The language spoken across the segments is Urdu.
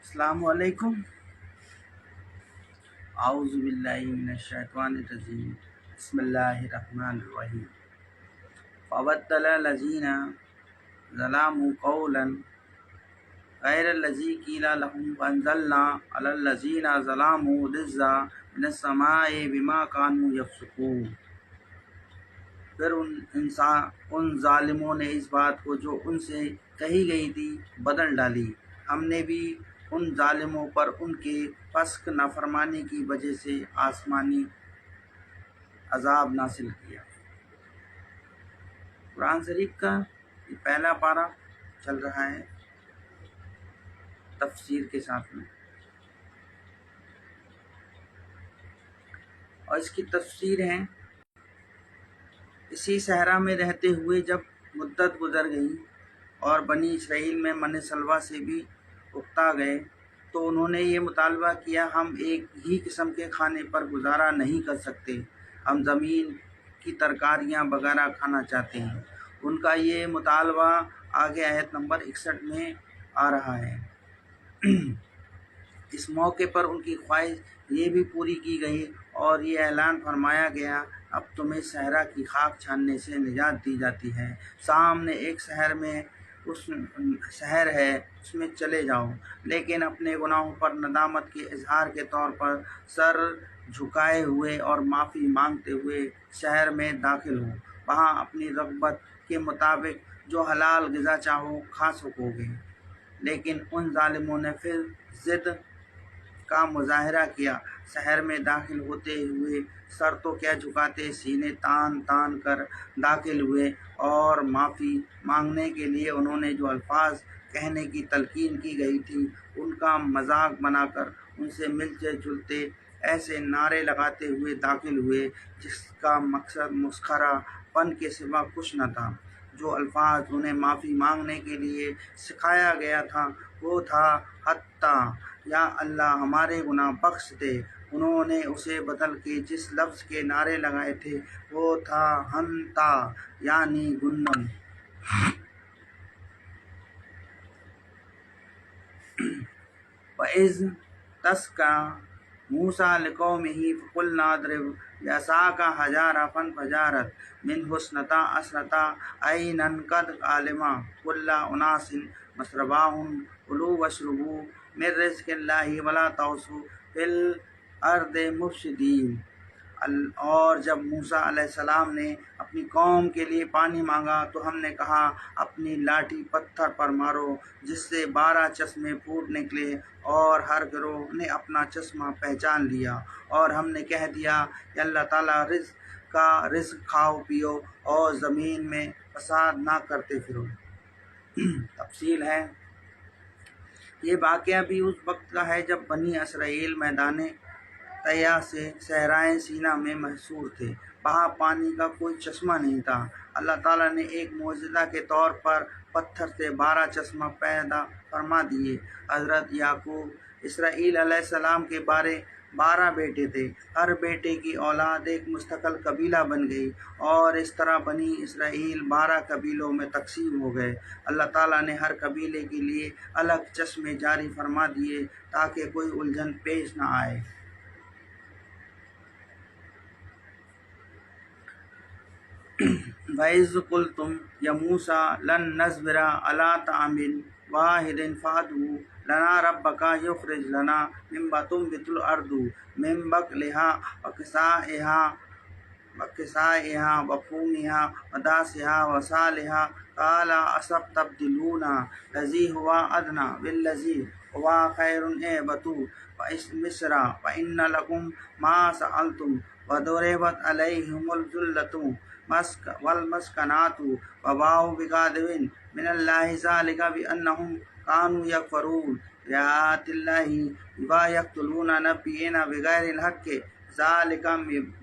السلام علیکم۔ اعوذ باللہ من الشیطان الرجیم، بسم اللہ الرحمن الرحیم۔ فبدل الذین ظلموا قولا غیر الذی قیل لهم فانزلنا علی الذین ظلموا رجزا من السماء بما کانوا یفسقون۔ پھر ان ظالموں نے اس بات کو جو ان سے کہی گئی تھی بدل ڈالی۔ ہم نے بھی ان ظالموں پر ان کے فسق نافرمانی کی وجہ سے آسمانی عذاب نازل کیا۔ قرآن شریف کا یہ پہلا پارہ چل رہا ہے تفسیر کے ساتھ میں، اور اس کی تفسیر ہے اسی صحرا میں رہتے ہوئے جب مدت گزر گئی اور بنی اسرائیل میں من سلوہ سے بھی اکتا گئے تو انہوں نے یہ مطالبہ کیا، ہم ایک ہی قسم کے کھانے پر گزارا نہیں کر سکتے، ہم زمین کی ترکاریاں وغیرہ کھانا چاہتے ہیں۔ ان کا یہ مطالبہ آگے آیت نمبر 61 میں آ رہا ہے۔ اس موقع پر ان کی خواہش یہ بھی پوری کی گئی اور یہ اعلان فرمایا گیا، اب تمہیں صحرا کی خاک چھاننے سے نجات دی جاتی ہے، سامنے ایک شہر ہے اس میں چلے جاؤ، لیکن اپنے گناہوں پر ندامت کے اظہار کے طور پر سر جھکائے ہوئے اور معافی مانگتے ہوئے شہر میں داخل ہو، وہاں اپنی رغبت کے مطابق جو حلال غذا چاہو کھا سکو گے۔ لیکن ان ظالموں نے پھر ضد کا مظاہرہ کیا، شہر میں داخل ہوتے ہوئے سر تو کیا جھکاتے، سینے تان تان کر داخل ہوئے، اور معافی مانگنے کے لیے انہوں نے جو الفاظ کہنے کی تلقین کی گئی تھی ان کا مذاق بنا کر ان سے ملتے جلتے ایسے نعرے لگاتے ہوئے داخل ہوئے جس کا مقصد مسخرہ پن کے سوا کچھ نہ تھا۔ جو الفاظ انہیں معافی مانگنے کے لیے سکھایا گیا تھا وہ تھا حتیٰ یا اللہ ہمارے گناہ بخش دے، انہوں نے اسے بدل کے جس لفظ کے نعرے لگائے تھے وہ تھا ہنتا یعنی گندم۔ وَإِذْ اسْتَسْقَىٰ مُوسَىٰ لِقَوْمِهِ فَقُلْنَا اضْرِبْ بِعَصَاكَ الْحَجَرَ فَانْفَجَرَتْ مِنْهُ اثْنَتَا عَشْرَةَ عَيْنًا قَدْ عَلِمَ كُلُّ أُنَاسٍ مَشْرَبَهُمْ كُلُوا وَاشْرَبُوا مِن رِّزْقِ اللَّهِ وَلَا تَعْثَوْا فِي الْأَرْضِ مُفْسِدِينَ۔ اور جب موسیٰ علیہ السلام نے اپنی قوم کے لیے پانی مانگا تو ہم نے کہا، اپنی لاٹھی پتھر پر مارو جس سے 12 چشمے پھوٹ نکلے، اور ہر گروہ نے اپنا چشمہ پہچان لیا، اور ہم نے کہہ دیا کہ اللہ تعالیٰ رزق کھاؤ پیو اور زمین میں فساد نہ کرتے پھرو۔ تفصیل ہے، یہ واقعہ بھی اس وقت کا ہے جب بنی اسرائیل میدان طیہ سے صحرائے سینا میں محصور تھے، وہاں پانی کا کوئی چشمہ نہیں تھا۔ اللہ تعالیٰ نے ایک معجزہ کے طور پر پتھر سے 12 چشمہ پیدا فرما دیے۔ حضرت یعقوب اسرائیل علیہ السلام کے 12 بیٹے تھے، ہر بیٹے کی اولاد ایک مستقل قبیلہ بن گئی، اور اس طرح بنی اسرائیل 12 قبیلوں میں تقسیم ہو گئے۔ اللہ تعالیٰ نے ہر قبیلے کے لیے الگ چشمے جاری فرما دیے تاکہ کوئی الجھن پیش نہ آئے۔ وَإِذْ قُلْتُمْ يَا مُوسَىٰ لَن نَّصْبِرَ عَلَىٰ طَعَامٍ وَاحِدٍ فَادْعُ لَنَا رَبَّكَ يُخْرِجْ لَنَا مِمَّا تُنبِتُ الْأَرْضُ مِن بَقْلِهَا وَقِثَائِهَا وَفُومِهَا وَعَدَسِهَا وَبَصَلِهَا قَالَ أَتَسْتَبْدِلُونَ الَّذِي هُوَ أَدْنَىٰ بِالَّذِي هُوَ خَيْرٌ اهْبِطُوا مِصْرَ فَإِنَّ لَكُم مَّا سَأَلْتُمْ وَضُرِبَتْ عَلَيْهِمُ الذِّلَّةُ وَالْمَسْكَنَةُ وَبَاءُوا بِغَضَبٍ مِّنَ اللَّهِ ذَٰلِكَ بِأَنَّهُمْ كَانُوا يَكْفُرُونَ بِآيَاتِ اللَّهِ وَيَقْتُلُونَ النَّبِيِّينَ بِغَيْرِ الْحَقِّ ذَٰلِكَ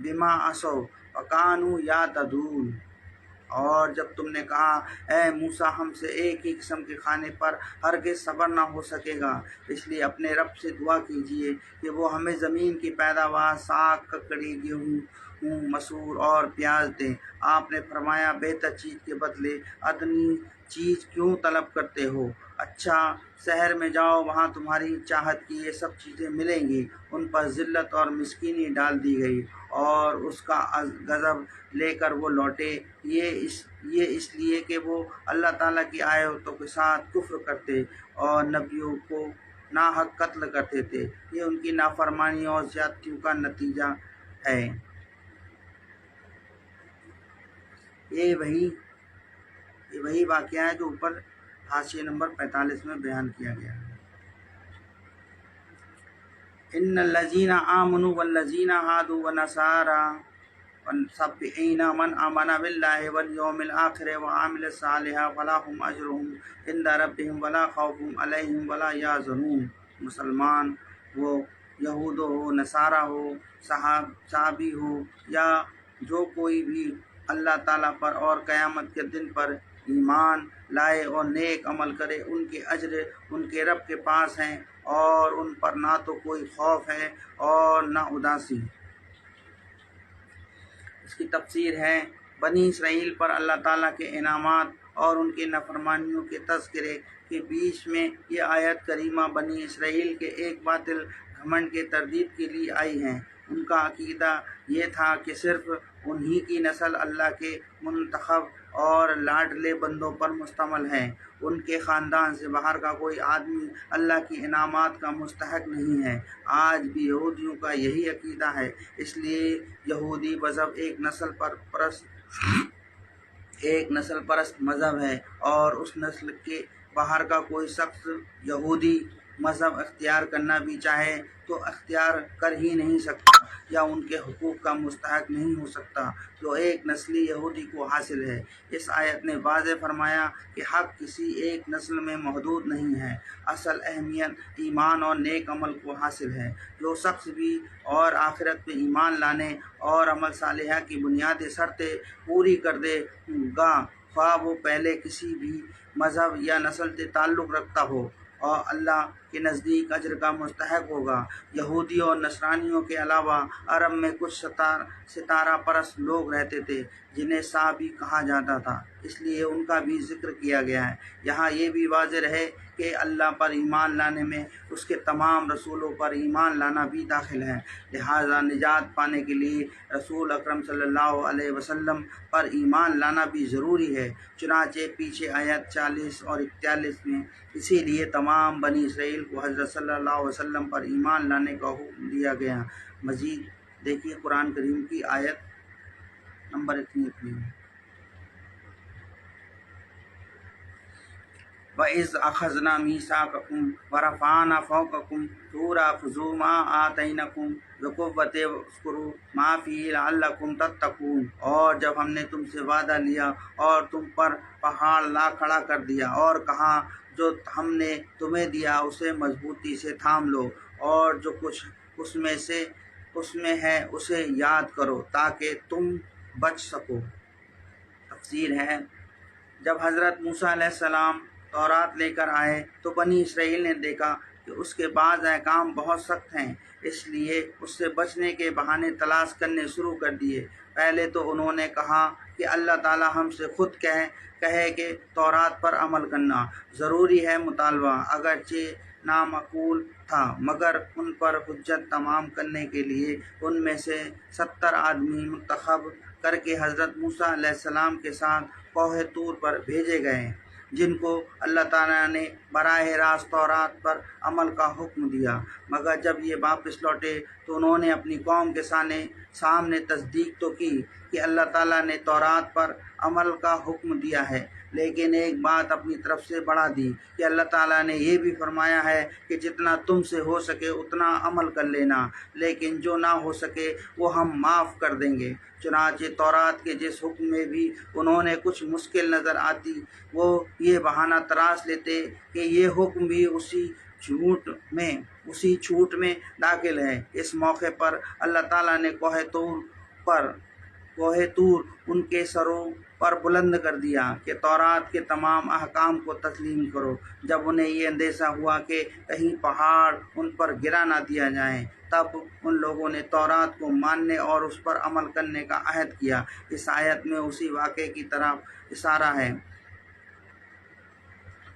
بِمَا عَصَوْا وَكَانُوا يَعْتَدُونَ۔ اور جب تم نے کہا، اے موسیٰ ہم سے ایک ہی قسم کے کھانے پر ہرگز صبر نہ ہو سکے گا، اس لیے اپنے رب سے دعا کیجیے کہ وہ ہمیں زمین کی پیداوار ساگ، ککڑی، گیہوں، مسور اور پیاز دیں۔ آپ نے فرمایا، بہتر چیز کے بدلے ادنی چیز کیوں طلب کرتے ہو؟ اچھا شہر میں جاؤ، وہاں تمہاری چاہت کی یہ سب چیزیں ملیں گی۔ ان پر ذلت اور مسکینی ڈال دی گئی اور اس کا غضب لے کر وہ لوٹے۔ یہ اس لیے کہ وہ اللہ تعالیٰ کی آیتوں کے ساتھ کفر کرتے اور نبیوں کو ناحق قتل کرتے تھے۔ یہ ان کی نافرمانی اور زیادتیوں کا نتیجہ ہے۔ یہ وہی واقعہ ہے جو اوپر حاشیے نمبر 45 میں بیان کیا گیا ہے۔ ان الذین آمنوا والذین ہادوا والنصارى والصابئین من آمن باللہ والیوم الآخر وعمل صالحا فلہم اجرہم عند ربہم ولا خوف علیہم ولا یحزنون۔ مسلمان ہو، یہود ہو، نصارہ ہو، صحابی ہو، یا جو کوئی بھی اللہ تعالیٰ پر اور قیامت کے دن پر ایمان لائے اور نیک عمل کرے، ان کے اجر ان کے رب کے پاس ہیں اور ان پر نہ تو کوئی خوف ہے اور نہ اداسی۔ اس کی تفسیر ہے، بنی اسرائیل پر اللہ تعالیٰ کے انعامات اور ان کی نافرمانیوں کے تذکرے کے بیچ میں یہ آیت کریمہ بنی اسرائیل کے ایک باطل گھمنڈ کے تردید کے لیے آئی ہیں۔ ان کا عقیدہ یہ تھا کہ صرف انہی کی نسل اللہ کے منتخب اور لاڈلے بندوں پر مشتمل ہے، ان کے خاندان سے باہر کا کوئی آدمی اللہ کی انعامات کا مستحق نہیں ہے۔ آج بھی یہودیوں کا یہی عقیدہ ہے، اس لیے یہودی مذہب ایک نسل پرست مذہب ہے اور اس نسل کے باہر کا کوئی شخص یہودی مذہب اختیار کرنا بھی چاہے تو اختیار کر ہی نہیں سکتا یا ان کے حقوق کا مستحق نہیں ہو سکتا جو ایک نسلی یہودی کو حاصل ہے۔ اس آیت نے واضح فرمایا کہ حق کسی ایک نسل میں محدود نہیں ہے، اصل اہمیت ایمان اور نیک عمل کو حاصل ہے۔ جو شخص بھی اور آخرت پہ ایمان لانے اور عمل صالحہ کی بنیادی شرطیں پوری کر دے گا، خواہ وہ پہلے کسی بھی مذہب یا نسل سے تعلق رکھتا ہو، اور اللہ کے نزدیک اجر کا مستحق ہوگا۔ یہودیوں اور نصرانیوں کے علاوہ عرب میں کچھ ستارہ پرست لوگ رہتے تھے جنہیں صابی کہا جاتا تھا، اس لیے ان کا بھی ذکر کیا گیا ہے۔ یہاں یہ بھی واضح رہے کہ اللہ پر ایمان لانے میں اس کے تمام رسولوں پر ایمان لانا بھی داخل ہے، لہٰذا نجات پانے کے لیے رسول اکرم صلی اللہ علیہ وسلم پر ایمان لانا بھی ضروری ہے۔ چنانچہ پیچھے آیت 40 اور 41 میں اسی لیے تمام بنی اسرائیل کو حضرت صلی اللہ علیہ وسلم پر ایمان لانے کا حکم دیا گیا۔ مزید دیکھیے قرآن کریم کی آیت نمبر اتنی ہے۔ وَإِذْ أَخَذْنَا مِيثَاقَكُمْ وَرَفَعْنَا فَوْقَكُمْ الطُّورَ خُذُوا مَا آتَيْنَاكُمْ بِقُوَّةٍ وَاذْكُرُوا مَا فِيهِ لَعَلَّكُمْ تَتَّقُونَ۔ اور جب ہم نے تم سے وعدہ لیا اور تم پر پہاڑ لا کھڑا کر دیا اور کہا جو ہم نے تمہیں دیا اسے مضبوطی سے تھام لو اور جو کچھ اس میں ہے اسے یاد کرو تاکہ تم بچ سکو۔ تفسیر ہے، جب حضرت موسیٰ علیہ السلام تورات لے کر آئے تو بنی اسرائیل نے دیکھا کہ اس کے بعض احکام بہت سخت ہیں، اس لیے اس سے بچنے کے بہانے تلاش کرنے شروع کر دیے۔ پہلے تو انہوں نے کہا کہ اللہ تعالیٰ ہم سے خود کہے کہ تورات پر عمل کرنا ضروری ہے، مطالبہ اگرچہ نامعقول تھا، مگر ان پر حجت تمام کرنے کے لیے ان میں سے 70 آدمی منتخب کر کے حضرت موسیٰ علیہ السلام کے ساتھ کوہ طور پر بھیجے گئے، جن کو اللہ تعالیٰ نے براہ راست تورات پر عمل کا حکم دیا۔ مگر جب یہ واپس لوٹے تو انہوں نے اپنی قوم کے سامنے تصدیق تو کی کہ اللہ تعالیٰ نے تورات پر عمل کا حکم دیا ہے، لیکن ایک بات اپنی طرف سے بڑھا دی کہ اللہ تعالیٰ نے یہ بھی فرمایا ہے کہ جتنا تم سے ہو سکے اتنا عمل کر لینا، لیکن جو نہ ہو سکے وہ ہم معاف کر دیں گے۔ چنانچہ تورات کے جس حکم میں بھی انہوں نے کچھ مشکل نظر آتی وہ یہ بہانہ تراش لیتے کہ یہ حکم بھی اسی چھوٹ میں داخل ہے۔ اس موقع پر اللہ تعالیٰ نے کوہ طور ان کے سروں پر بلند کر دیا کہ تورات کے تمام احکام کو تسلیم کرو۔ جب انہیں یہ اندیشہ ہوا کہ کہیں پہاڑ ان پر گرا نہ دیا جائے، تب ان لوگوں نے تورات کو ماننے اور اس پر عمل کرنے کا عہد کیا۔ اس آیت میں اسی واقعے کی طرف اشارہ ہے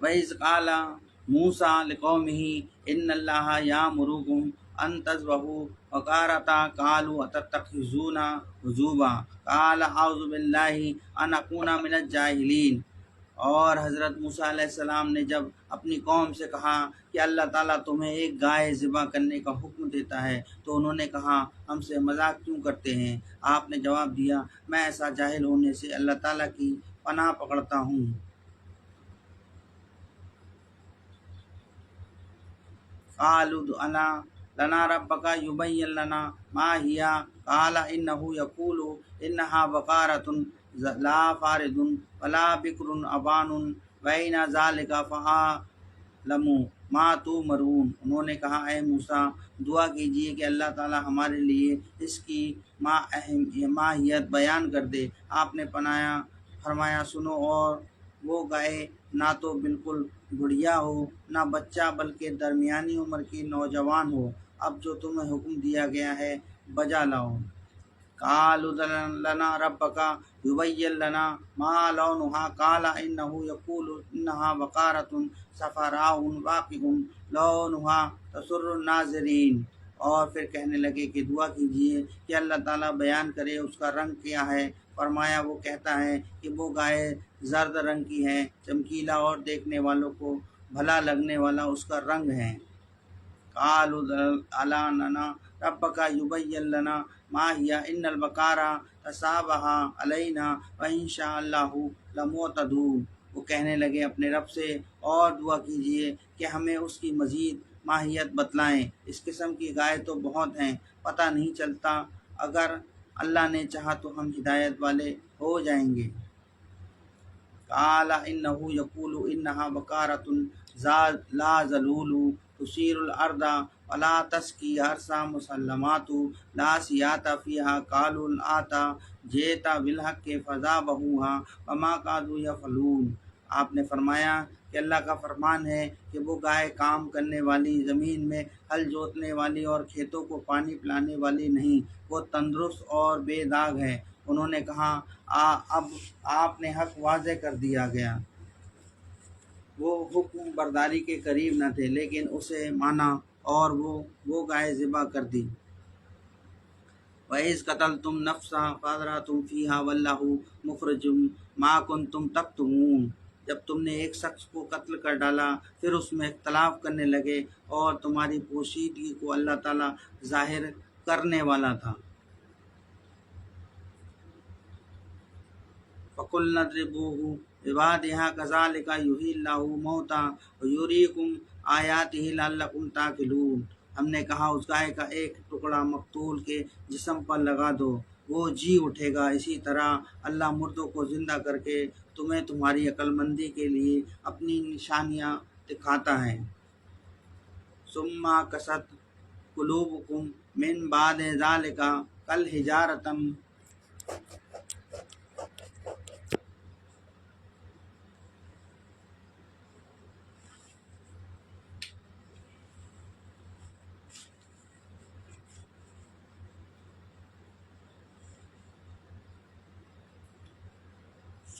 وَإِذْ قَالَ مُوسَىٰ لِقَوْمِهِ إِنَّ اللَّهَ يَأْمُرُكُمْ أَن تَذْبَحُوا بَقَرَةً قَالُوا أَتَتَّخِذُونَا هُزُوًا قَالَ أَعُوذُ بِاللَّهِ أَنْ أَكُونَ مِنَ الجَّاهِلِينَ۔ اور حضرت موسیٰ علیہ السلام نے جب اپنی قوم سے کہا کہ اللہ تعالیٰ تمہیں ایک گائے ذبح کرنے کا حکم دیتا ہے تو انہوں نے کہا ہم سے مذاق کیوں کرتے ہیں؟ آپ نے جواب دیا میں ایسا جاہل ہونے سے اللہ تعالیٰ کی پناہ پکڑتا ہوں۔ قالوا ادع لنا ربك يبين لنا ما هي قال إنه يقول إنها بقرة لا فارض ولا بكر عوان بين ذلك فأعلم ما تؤمرون۔ انہوں نے کہا اے موسیٰ دعا کیجیے کہ اللہ تعالیٰ ہمارے لیے اس کی ماہیت بیان کر دے۔ آپ نے فرمایا سنو، اور وہ گائے نہ تو بالکل بڑھیا ہو نہ بچہ بلکہ درمیانی عمر کی نوجوان ہو، اب جو تمہیں حکم دیا گیا ہے بجا لاؤ۔ قالوا ادع لنا ربك يبين لنا ما لونها قال إنه يقول إنها بقرة صفراء فاقع لونها تسر الناظرين۔ اور پھر کہنے لگے کہ دعا کیجیے کہ اللہ تعالیٰ بیان کرے اس کا رنگ کیا ہے۔ فرمایا وہ کہتا ہے کہ وہ گائے زرد رنگ کی ہے، چمکیلا اور دیکھنے والوں کو بھلا لگنے والا اس کا رنگ ہے۔ قالوا ادع لنا ربك يبين لنا ما هي إن البقرة تشابه علينا وإن شاء الله لمهتدون۔ وہ کہنے لگے اپنے رب سے اور دعا کیجیے کہ ہمیں اس کی مزید ماہیت بتلائیں، اس قسم کی گائے تو بہت ہیں، پتہ نہیں چلتا، اگر اللہ نے چاہا تو ہم ہدایت والے ہو جائیں گے۔ قال إنه يقول إنها بقرة لا ذلول تثير الأرض ولا تسقي الحرث مسلمات لا شياة فيها قالوا آتى جئت بالحق فذبحوها وما كادوا يفعلون۔ آپ نے فرمایا کہ اللہ کا فرمان ہے کہ وہ گائے کام کرنے والی، زمین میں ہل جوتنے والی اور کھیتوں کو پانی پلانے والی نہیں، وہ تندرست اور بے داغ ہے۔ انہوں نے کہا اب آپ نے حق واضح کر دیا گیا۔ وہ حکم برداری کے قریب نہ تھے لیکن اسے مانا اور وہ گائے ذبح کر دی۔ وَإِذْ قَتَلْتُمْ نَفْسًا فَادَرَأْتُمْ فِيهَا وَاللَّهُ مُخْرِجٌ مَا كُنْتُمْ تَكْتُمُونَ۔ جب تم نے ایک شخص کو قتل کر ڈالا پھر اس میں اختلاف کرنے لگے اور تمہاری پوشیدگی کو اللہ تعالیٰ ظاہر کرنے والا تھا۔ فَقُلْنَا اضْرِبُوهُ بِبَعْضِهَا كَذَلِكَ يُحْيِي اللَّهُ الْمَوْتَىٰ وَيُرِيكُمْ آيَاتِهِ لَعَلَّكُمْ تَعْقِلُونَ۔ ہم نے کہا اس گائے کا ایک ٹکڑا مقتول کے جسم پر لگا دو، وہ جی اٹھے گا، اسی طرح اللہ مردوں کو زندہ کر کے تمہیں تمہاری عقل مندی کے لیے اپنی نشانیاں دکھاتا ہے۔ ثُمَّ قَسَتْ قُلُوبُكُم مِّن بَعْدِ ذَلِكَ كَالْحِجَارَةِ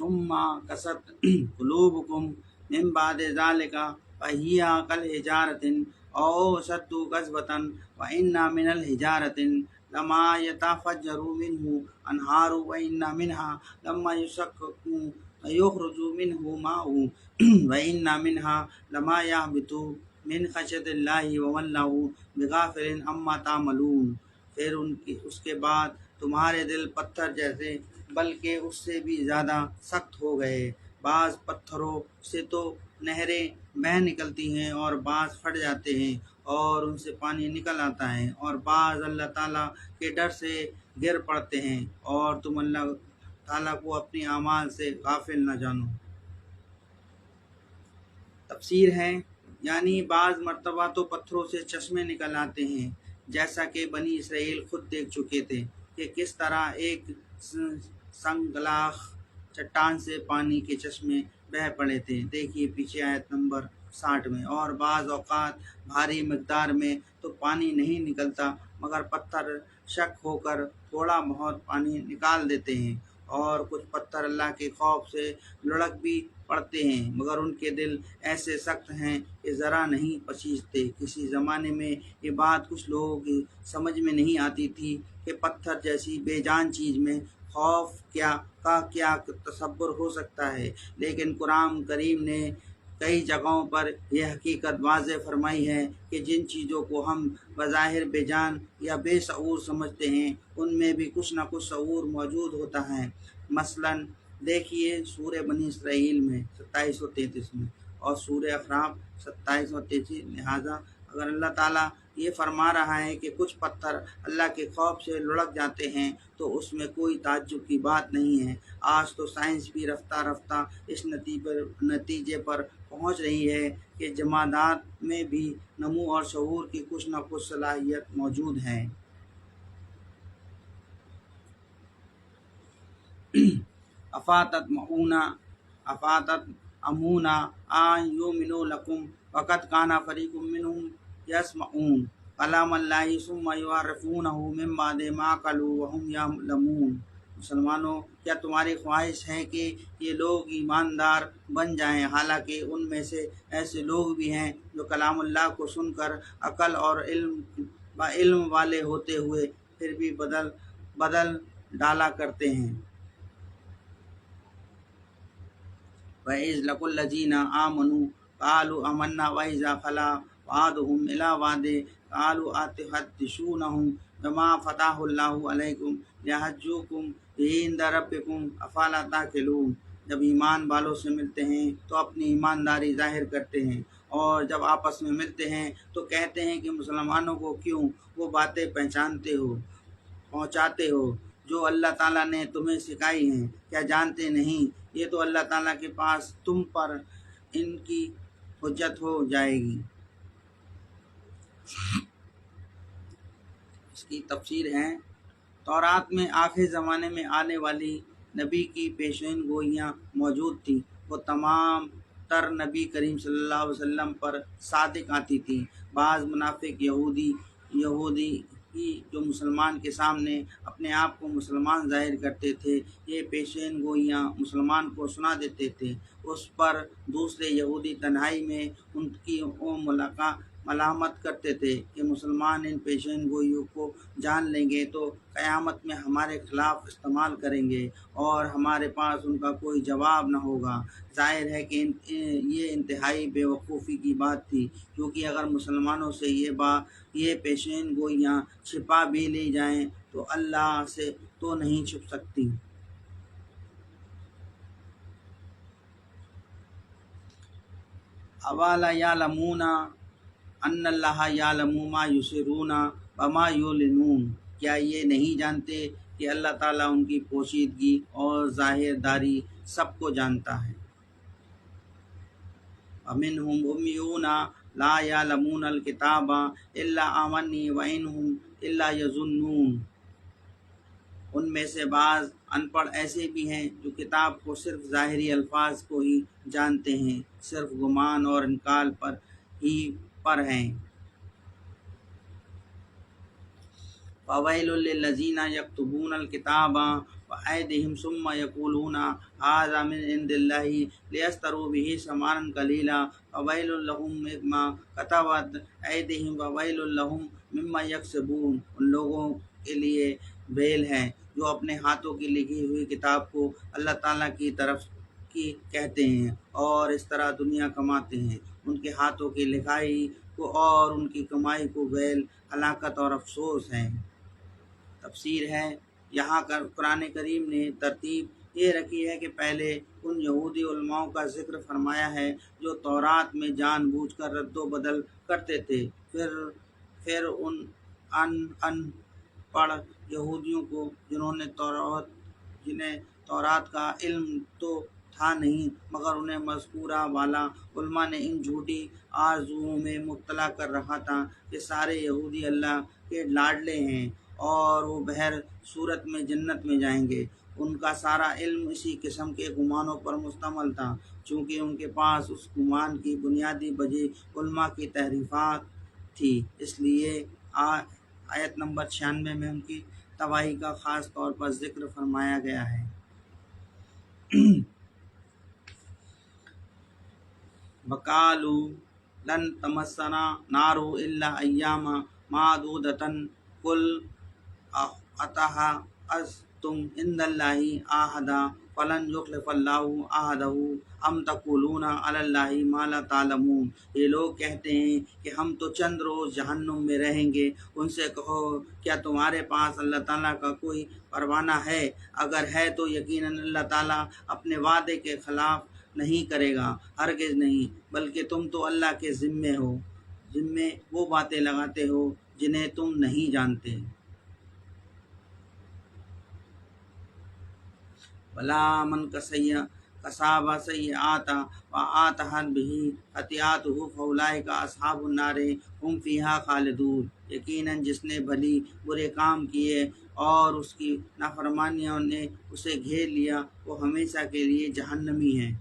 ثم قست قلوبكم من بعد ذلك فهي كالحجارة أو أشد قسوة وإن من الحجارة لما يتفجر منه أنهار وإن منها لما يخرج منه ماء وإن منها لما يهبط من خشية الله وما الله بغافل عما تعملون۔ پھر اس کے بعد تمہارے دل پتھر جیسے بلکہ اس سے بھی زیادہ سخت ہو گئے۔ بعض پتھروں سے تو نہریں بہہ نکلتی ہیں اور بعض پھٹ جاتے ہیں اور ان سے پانی نکل آتا ہے، اور بعض اللہ تعالیٰ کے ڈر سے گر پڑتے ہیں، اور تم اللہ تعالیٰ کو اپنی اعمال سے غافل نہ جانو۔ تفسیر ہے یعنی بعض مرتبہ تو پتھروں سے چشمے نکل آتے ہیں، جیسا کہ بنی اسرائیل خود دیکھ چکے تھے کہ کس طرح ایک سنگلاخ چٹان سے پانی کے چشمے بہہ پڑے تھے۔ دیکھیے پیچھے آیت نمبر 60 میں۔ اور بعض اوقات بھاری مقدار میں تو پانی نہیں نکلتا مگر پتھر شک ہو کر تھوڑا بہت پانی نکال دیتے ہیں، اور کچھ پتھر اللہ کے خوف سے لڑک بھی پڑتے ہیں، مگر ان کے دل ایسے سخت ہیں کہ ذرا نہیں پچیستے۔ کسی زمانے میں یہ بات کچھ لوگوں کی سمجھ میں نہیں آتی تھی کہ پتھر جیسی بے جان چیز میں خوف کیا تصور ہو سکتا ہے، لیکن قرآن کریم نے کئی جگہوں پر یہ حقیقت واضح فرمائی ہے کہ جن چیزوں کو ہم بظاہر بے جان یا بے شعور سمجھتے ہیں ان میں بھی کچھ نہ کچھ شعور موجود ہوتا ہے۔ مثلاً دیکھیے سورہ بنی اسرائیل میں 2733 میں اور سورہ اعراف 2733۔ لہٰذا اگر اللہ تعالیٰ یہ فرما رہا ہے کہ کچھ پتھر اللہ کے خوف سے لڑک جاتے ہیں تو اس میں کوئی تعجب کی بات نہیں ہے۔ آج تو سائنس بھی رفتہ رفتہ اس نتیجے پر پہنچ رہی ہے کہ جمادات میں بھی نمو اور شعور کی کچھ نہ کچھ صلاحیت موجود ہے۔ افاتت امونا آن یؤمنوا لکم وقد کان فریق منہم یسمعون کلام اللہ ثم یحرفونہ من بعد ما قالوا وہم یعلمون۔ مسلمانوں، کیا تمہاری خواہش ہے کہ یہ لوگ ایماندار بن جائیں، حالانکہ ان میں سے ایسے لوگ بھی ہیں جو کلام اللہ کو سن کر عقل اور علم والے ہوتے ہوئے پھر بھی بدل ڈالا کرتے ہیں۔ وَإِذْ لَقُوا الَّذِينَ آمَنُوا قَالُوا آمَنَّا وَإِذَا خَلَا بَعْضُهُمْ إِلَىٰ بَعْضٍ قَالُوا أَتُحَدِّثُونَهُم بِمَا فَتَحَ اللَّهُ عَلَيْكُمْ لِيَحُجُّوكُمْ بِهِ عِندَ رَبِّكُمْ أَفَلَا تَعْقِلُونَ۔ جب ایمان والوں سے ملتے ہیں تو اپنی ایمانداری ظاہر کرتے ہیں، اور جب آپس میں ملتے ہیں تو کہتے ہیں کہ مسلمانوں کو کیوں وہ باتیں پہنچاتے ہو جو اللہ تعالیٰ نے تمہیں سکھائی ہیں، کیا جانتے نہیں یہ تو اللہ تعالیٰ کے پاس تم پر ان کی حجت ہو جائے گی۔ اس کی تفسیر ہے، تورات میں آخر زمانے میں آنے والی نبی کی پیشین گوئیاں موجود تھیں، وہ تمام تر نبی کریم صلی اللہ علیہ وسلم پر صادق آتی تھیں۔ بعض منافق یہودی ہی جو مسلمان کے سامنے اپنے آپ کو مسلمان ظاہر کرتے تھے، یہ پیشین گوئیاں مسلمان کو سنا دیتے تھے۔ اس پر دوسرے یہودی تنہائی میں ان کی ملامت کرتے تھے کہ مسلمان ان پیشین گوئیوں کو جان لیں گے تو قیامت میں ہمارے خلاف استعمال کریں گے اور ہمارے پاس ان کا کوئی جواب نہ ہوگا۔ ظاہر ہے کہ یہ انتہائی بے وقوفی کی بات تھی، کیونکہ اگر مسلمانوں سے یہ پیشین گوئیاں چھپا بھی لی جائیں تو اللہ سے تو نہیں چھپ سکتی۔ اولا یعلمون ان اللہ یعلم ما یسرون وما یعلنون۔ کیا یہ نہیں جانتے کہ اللہ تعالیٰ ان کی پوشیدگی اور ظاہر داری سب کو جانتا ہے۔ ومنہم امیون لا یعلمون الکتاب الا آمنی وانہم الا یظنون۔ ان میں سے بعض ان پڑھ ایسے بھی ہیں جو کتاب کو صرف ظاہری الفاظ کو ہی جانتے ہیں، صرف گمان اور انکار پر ہیں۔ فَوَيْلٌ لِّلَّذِينَ يَكْتُبُونَ الْكِتَابَ بِأَيْدِيهِمْ ثُمَّ يَقُولُونَ هَٰذَا مِنْ عِندِ اللَّهِ لِيَشْتَرُوا بِهِ ثَمَنًا قَلِيلًا فَوَيْلٌ لَّهُم مِّمَّا كَتَبَتْ أَيْدِيهِمْ وَوَيْلٌ لَّهُم مِّمَّا يَكْسِبُونَ۔ ان لوگوں کے لیے ویل ہے جو اپنے ہاتھوں کی لکھی ہوئی کتاب کو اللہ تعالیٰ کی طرف کی کہتے ہیں اور اس طرح دنیا کماتے ہیں۔ ان کے ہاتھوں کی لکھائی کو اور ان کی کمائی کو ویل، ہلاکت اور افسوس ہے۔ تفسیر ہے، یہاں قرآن کریم نے ترتیب یہ رکھی ہے کہ پہلے ان یہودی علماء کا ذکر فرمایا ہے جو تورات میں جان بوجھ کر رد و بدل کرتے تھے، پھر ان پڑھ یہودیوں کو جنہیں تورات کا علم تو تھا نہیں، مگر انہیں مذکورہ والا علماء نے ان جھوٹی آرزوؤں میں مبتلا کر رکھا تھا کہ سارے یہودی اللہ کے لاڈلے ہیں اور وہ بہر صورت میں جنت میں جائیں گے۔ ان کا سارا علم اسی قسم کے گمانوں پر مشتمل تھا۔ چونکہ ان کے پاس اس گمان کی بنیادی وجہ علماء کی تحریفات تھی، اس لیے آیت نمبر 96 میں ان کی تباہی کا خاص طور پر ذکر فرمایا گیا ہے۔ وقالو لن تمسنا نارو الا ایاما معدودتن قل اتخذتم عند اللہ عہدا فلن یخلف اللہ عہدہ ام تقولون علی اللہ ما لا تعلمون۔ یہ لوگ کہتے ہیں کہ ہم تو چند روز جہنم میں رہیں گے۔ ان سے کہو کیا تمہارے پاس اللہ تعالیٰ کا کوئی پروانہ ہے؟ اگر ہے تو یقیناً اللہ تعالیٰ اپنے وعدے کے خلاف نہیں کرے گا، ہرگز نہیں، بلکہ تم تو اللہ کے ذمے وہ باتیں لگاتے ہو جنہیں تم نہیں جانتے۔ بلا من کساب سیئات وآتحت به خطیئاتہ فاولئک اصحاب النار ہم فیہا خالدون۔ یقیناً جس نے بھلی برے کام کیے اور اس کی نافرمانیوں نے اسے گھیر لیا، وہ ہمیشہ کے لیے جہنمی ہیں۔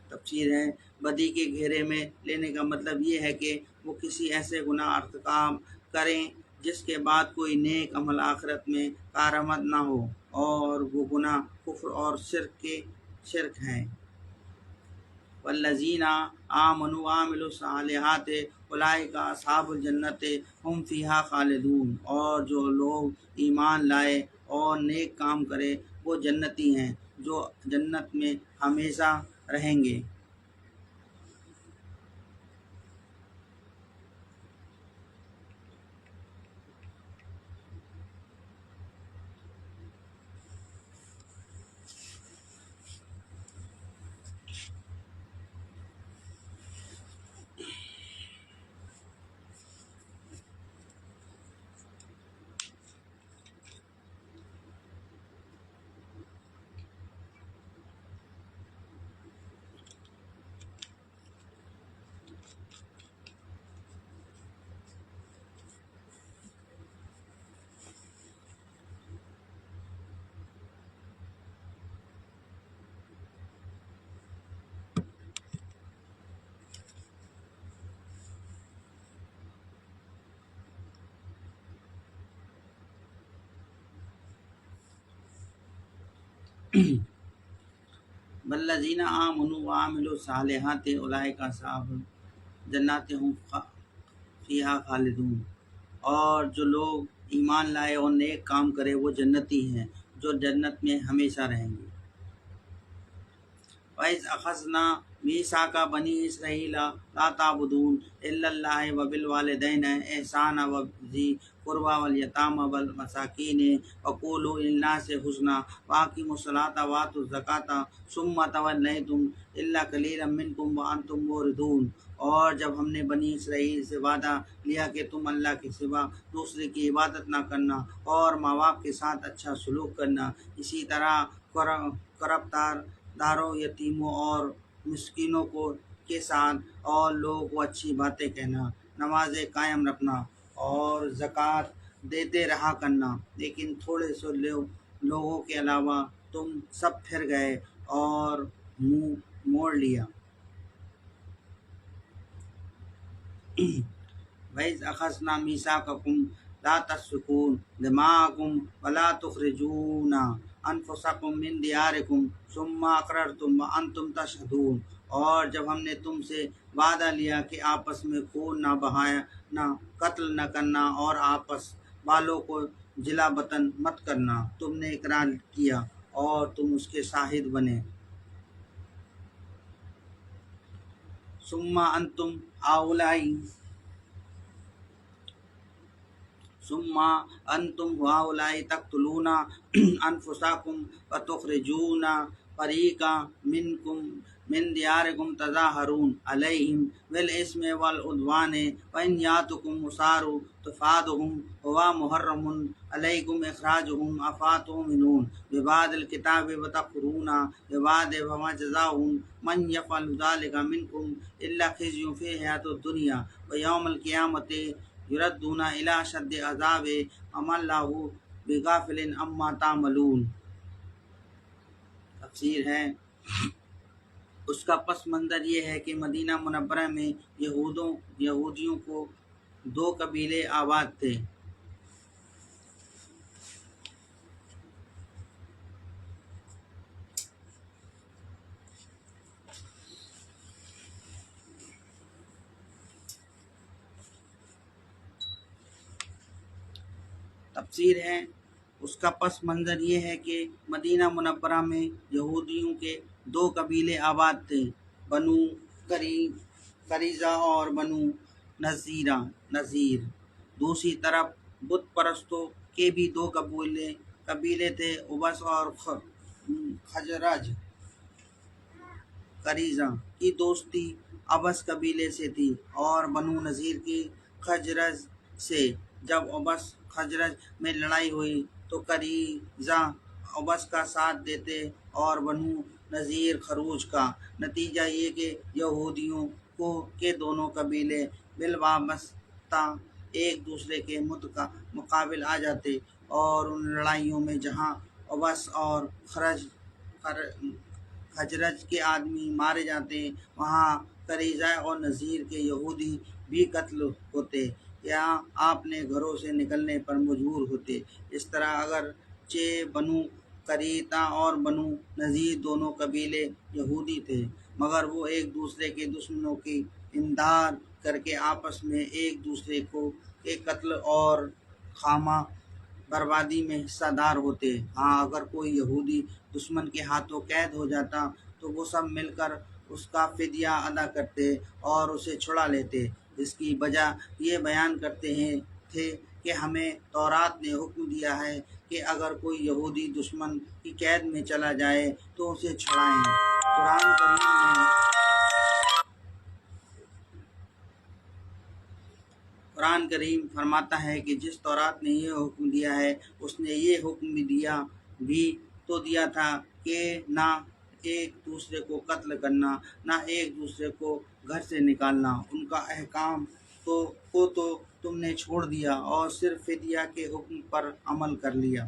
تفسیر ہے، بدی کے گھیرے میں لینے کا مطلب یہ ہے کہ وہ کسی ایسے گناہ ارتکاب کریں جس کے بعد کوئی نیک عمل آخرت میں کارآمد نہ ہو، اور وہ گناہ کفر اور شرک ہیں۔ والذین آمنوا وعملوا الصالحات اولئک اصحاب الجنۃ ہم فیہا خالدون۔ اور جو لوگ ایمان لائے اور نیک کام کرے وہ جنتی ہیں جو جنت میں ہمیشہ رہیں گے۔ والذین آمنوا وعملوا الصالحات اولئک اصحاب الجنۃ ہم فیہا خالدون۔ اور جو لوگ ایمان لائے اور نیک کام کرے وہ جنتی ہیں جو جنت میں ہمیشہ رہیں گے۔ وَإِذْ أَخَذْنَا مِيثَاقَ بَنِي إِسْرَائِيلَ لَا تَعْبُدُونَ إِلَّا اللَّهَ وَبِالْوَالِدَيْنِ إِحْسَانًا وَذِي الْقُرْبَى وَالْيَتَامَى وَالْمَسَاكِينِ وَقُولُوا لِلنَّاسِ حُسْنًا وَأَقِيمُوا الصَّلَاةَ وَآتُوا الزَّكَاةَ ثُمَّ تَوَلَّيْتُمْ إِلَّا قَلِيلًا مِّنكُمْ وَأَنتُم مُّعْرِضُونَ۔ اور جب ہم نے بنی اسرائیل سے وعدہ لیا کہ تم اللہ کے سوا دوسرے کی عبادت نہ کرنا اور ماں باپ کے ساتھ اچھا سلوک کرنا، اسی طرح داروں، یتیموں اور مسکینوں کے ساتھ اور لوگوں کو اچھی باتیں کہنا، نمازیں قائم رکھنا اور زکوٰۃ دیتے رہا کرنا، لیکن تھوڑے سے لوگوں کے علاوہ تم سب پھر گئے اور منہ موڑ لیا۔ وَإِذْ أَخَذْنَا مِيثَاقَكُمْ لَا تَسْفِكُونَ دِمَاءَكُمْ وَلَا تُخْرِجُونَ أَنفُسَكُم مِّن دِيَارِكُمْ ثُمَّ أَقْرَرْتُمْ وَأَنتُمْ تَشْهَدُونَ۔ اور جب ہم نے تم سے وعدہ لیا کہ آپس میں خون نہ بہانا، قتل نہ کرنا اور آپس والوں کو جلا وطن مت کرنا، تم نے اقرار کیا اور تم اس کے شاہد بنے۔ ثم انتم هؤلاء تقتلون انفسكم وتخرجون فريقا منكم من دياركم تظاهرون عليهم بالإثم والعدوان وإن يأتكم أسارى تفادوهم هو محرم عليكم إخراجهم أفتؤمنون ببعض الكتاب وتكفرون ببعض فما جزاء من يفعل ذلك منكم إلا خزي في الحياة الدنيا ويوم القيامة یردون الی اشد عذاب وما اللہ بغافل عما تعملون۔ تفسیر ہے، اس کا پس منظر یہ ہے کہ مدینہ منورہ میں یہودیوں کو 2 قبیلے آباد تھے۔ تفسیر ہے، اس کا پس منظر یہ ہے کہ مدینہ منورہ میں یہودیوں کے دو قبیلے آباد تھے، بنو قریظہ اور بنو نذیر۔ دوسری طرف بت پرستوں کے بھی دو قبیلے تھے، اوس اور خزرج۔ قریظہ کی دوستی اوس قبیلے سے تھی اور بنو نذیر کی خزرج سے۔ جب اوس خزرج میں لڑائی ہوئی تو قریظہ اوس کا ساتھ دیتے اور بنو نذیر خزرج کا۔ نتیجہ یہ کہ یہودیوں کے دونوں قبیلے بالواسطہ ایک دوسرے کے مقابل آ جاتے اور ان لڑائیوں میں جہاں اوس اور خزرج کے آدمی مارے جاتے وہاں قریظہ اور نذیر کے یہودی بھی قتل ہوتے یا اپنے گھروں سے نکلنے پر مجبور ہوتے۔ اس طرح اگرچہ بنو قریظہ اور بنو نذیر دونوں قبیلے یہودی تھے، مگر وہ ایک دوسرے کے دشمنوں کی امداد کر کے آپس میں ایک دوسرے کے قتل اور خیمہ بربادی میں حصہ دار ہوتے۔ ہاں، اگر کوئی یہودی دشمن کے ہاتھوں قید ہو جاتا تو وہ سب مل کر اس کا فدیہ ادا کرتے اور اسے چھڑا لیتے۔ اس کی وجہ یہ بیان کرتے تھے کہ ہمیں تورات نے حکم دیا ہے کہ اگر کوئی یہودی دشمن کی قید میں چلا جائے تو اسے چھڑائیں۔ قرآن کریم فرماتا ہے کہ جس تورات نے یہ حکم دیا ہے اس نے یہ حکم بھی تو دیا تھا کہ نہ ایک دوسرے کو قتل کرنا، نہ ایک دوسرے کو گھر سے نکالنا۔ ان کا احکام کو تو تم نے چھوڑ دیا اور صرف فدیہ کے حکم پر عمل کر لیا۔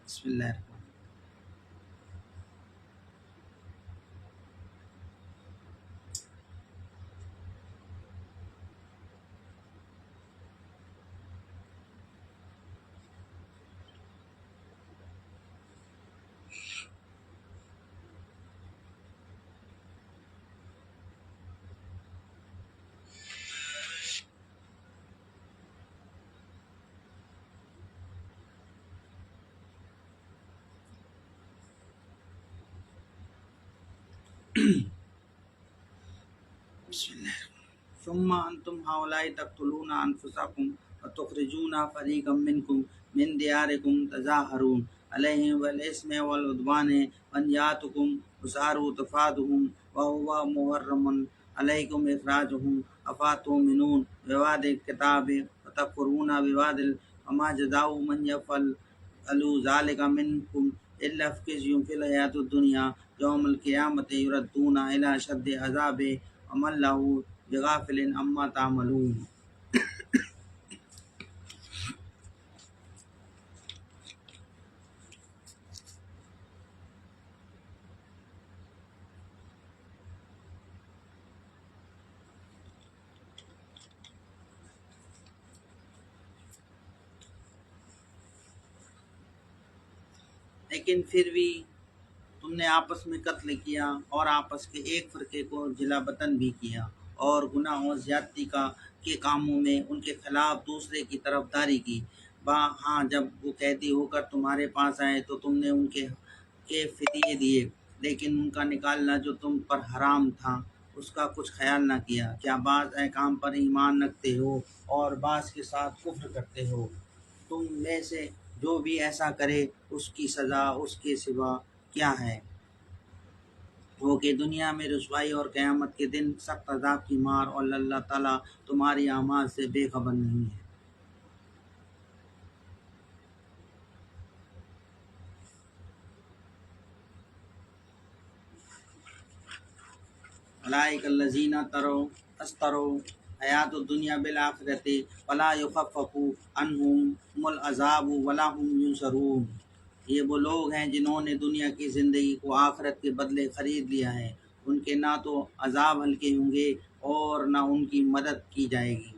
بسم اللہ الرحمن الرحیم۔ بسم اللہ ثم انتم هؤلاء تقتلون انفسکم وتخرجون فریقا منکم من دیارکم تظاہرون علیہم بالاسم والعدوان ان یاتکم اساروا تفادهم وهو محرم علیکم اخراجهم افتؤمنون ببعض الکتاب وتکفرون ببعض وما جزاء من یفعل ذلك منکم الا خزي في الحیاۃ الدنیا یوم القیامۃ یردون الی اشد عذاب وما اللہ بغافل عما تعملون۔ لیکن پھر بھی تم نے آپس میں قتل کیا اور آپس کے ایک فرقے کو جلا وطن بھی کیا اور گناہ اور زیادتی کا کے کاموں میں ان کے خلاف دوسرے کی طرفداری کی۔ ہاں، جب وہ قیدی ہو کر تمہارے پاس آئے تو تم نے ان کے فدیے دیے، لیکن ان کا نکالنا جو تم پر حرام تھا اس کا کچھ خیال نہ کیا۔ کیا بعض احکام پر ایمان رکھتے ہو اور بعض کے ساتھ کفر کرتے ہو؟ تم میں سے جو بھی ایسا کرے اس کی سزا اس کے سوا کیا ہے؟ وہ کہ دنیا میں رسوائی اور قیامت کے دن سخت عذاب کی مار، اور اللہ تعالیٰ تمہاری اعمال سے بے خبر نہیں ہے۔ اولئک الذین اشتروا حیات الدنیا بالآخرۃ فلا یخفف عنہم العذاب ولا هم ینصرون۔ یہ وہ لوگ ہیں جنہوں نے دنیا کی زندگی کو آخرت کے بدلے خرید لیا ہے، ان کے نہ تو عذاب ہلکے ہوں گے اور نہ ان کی مدد کی جائے گی۔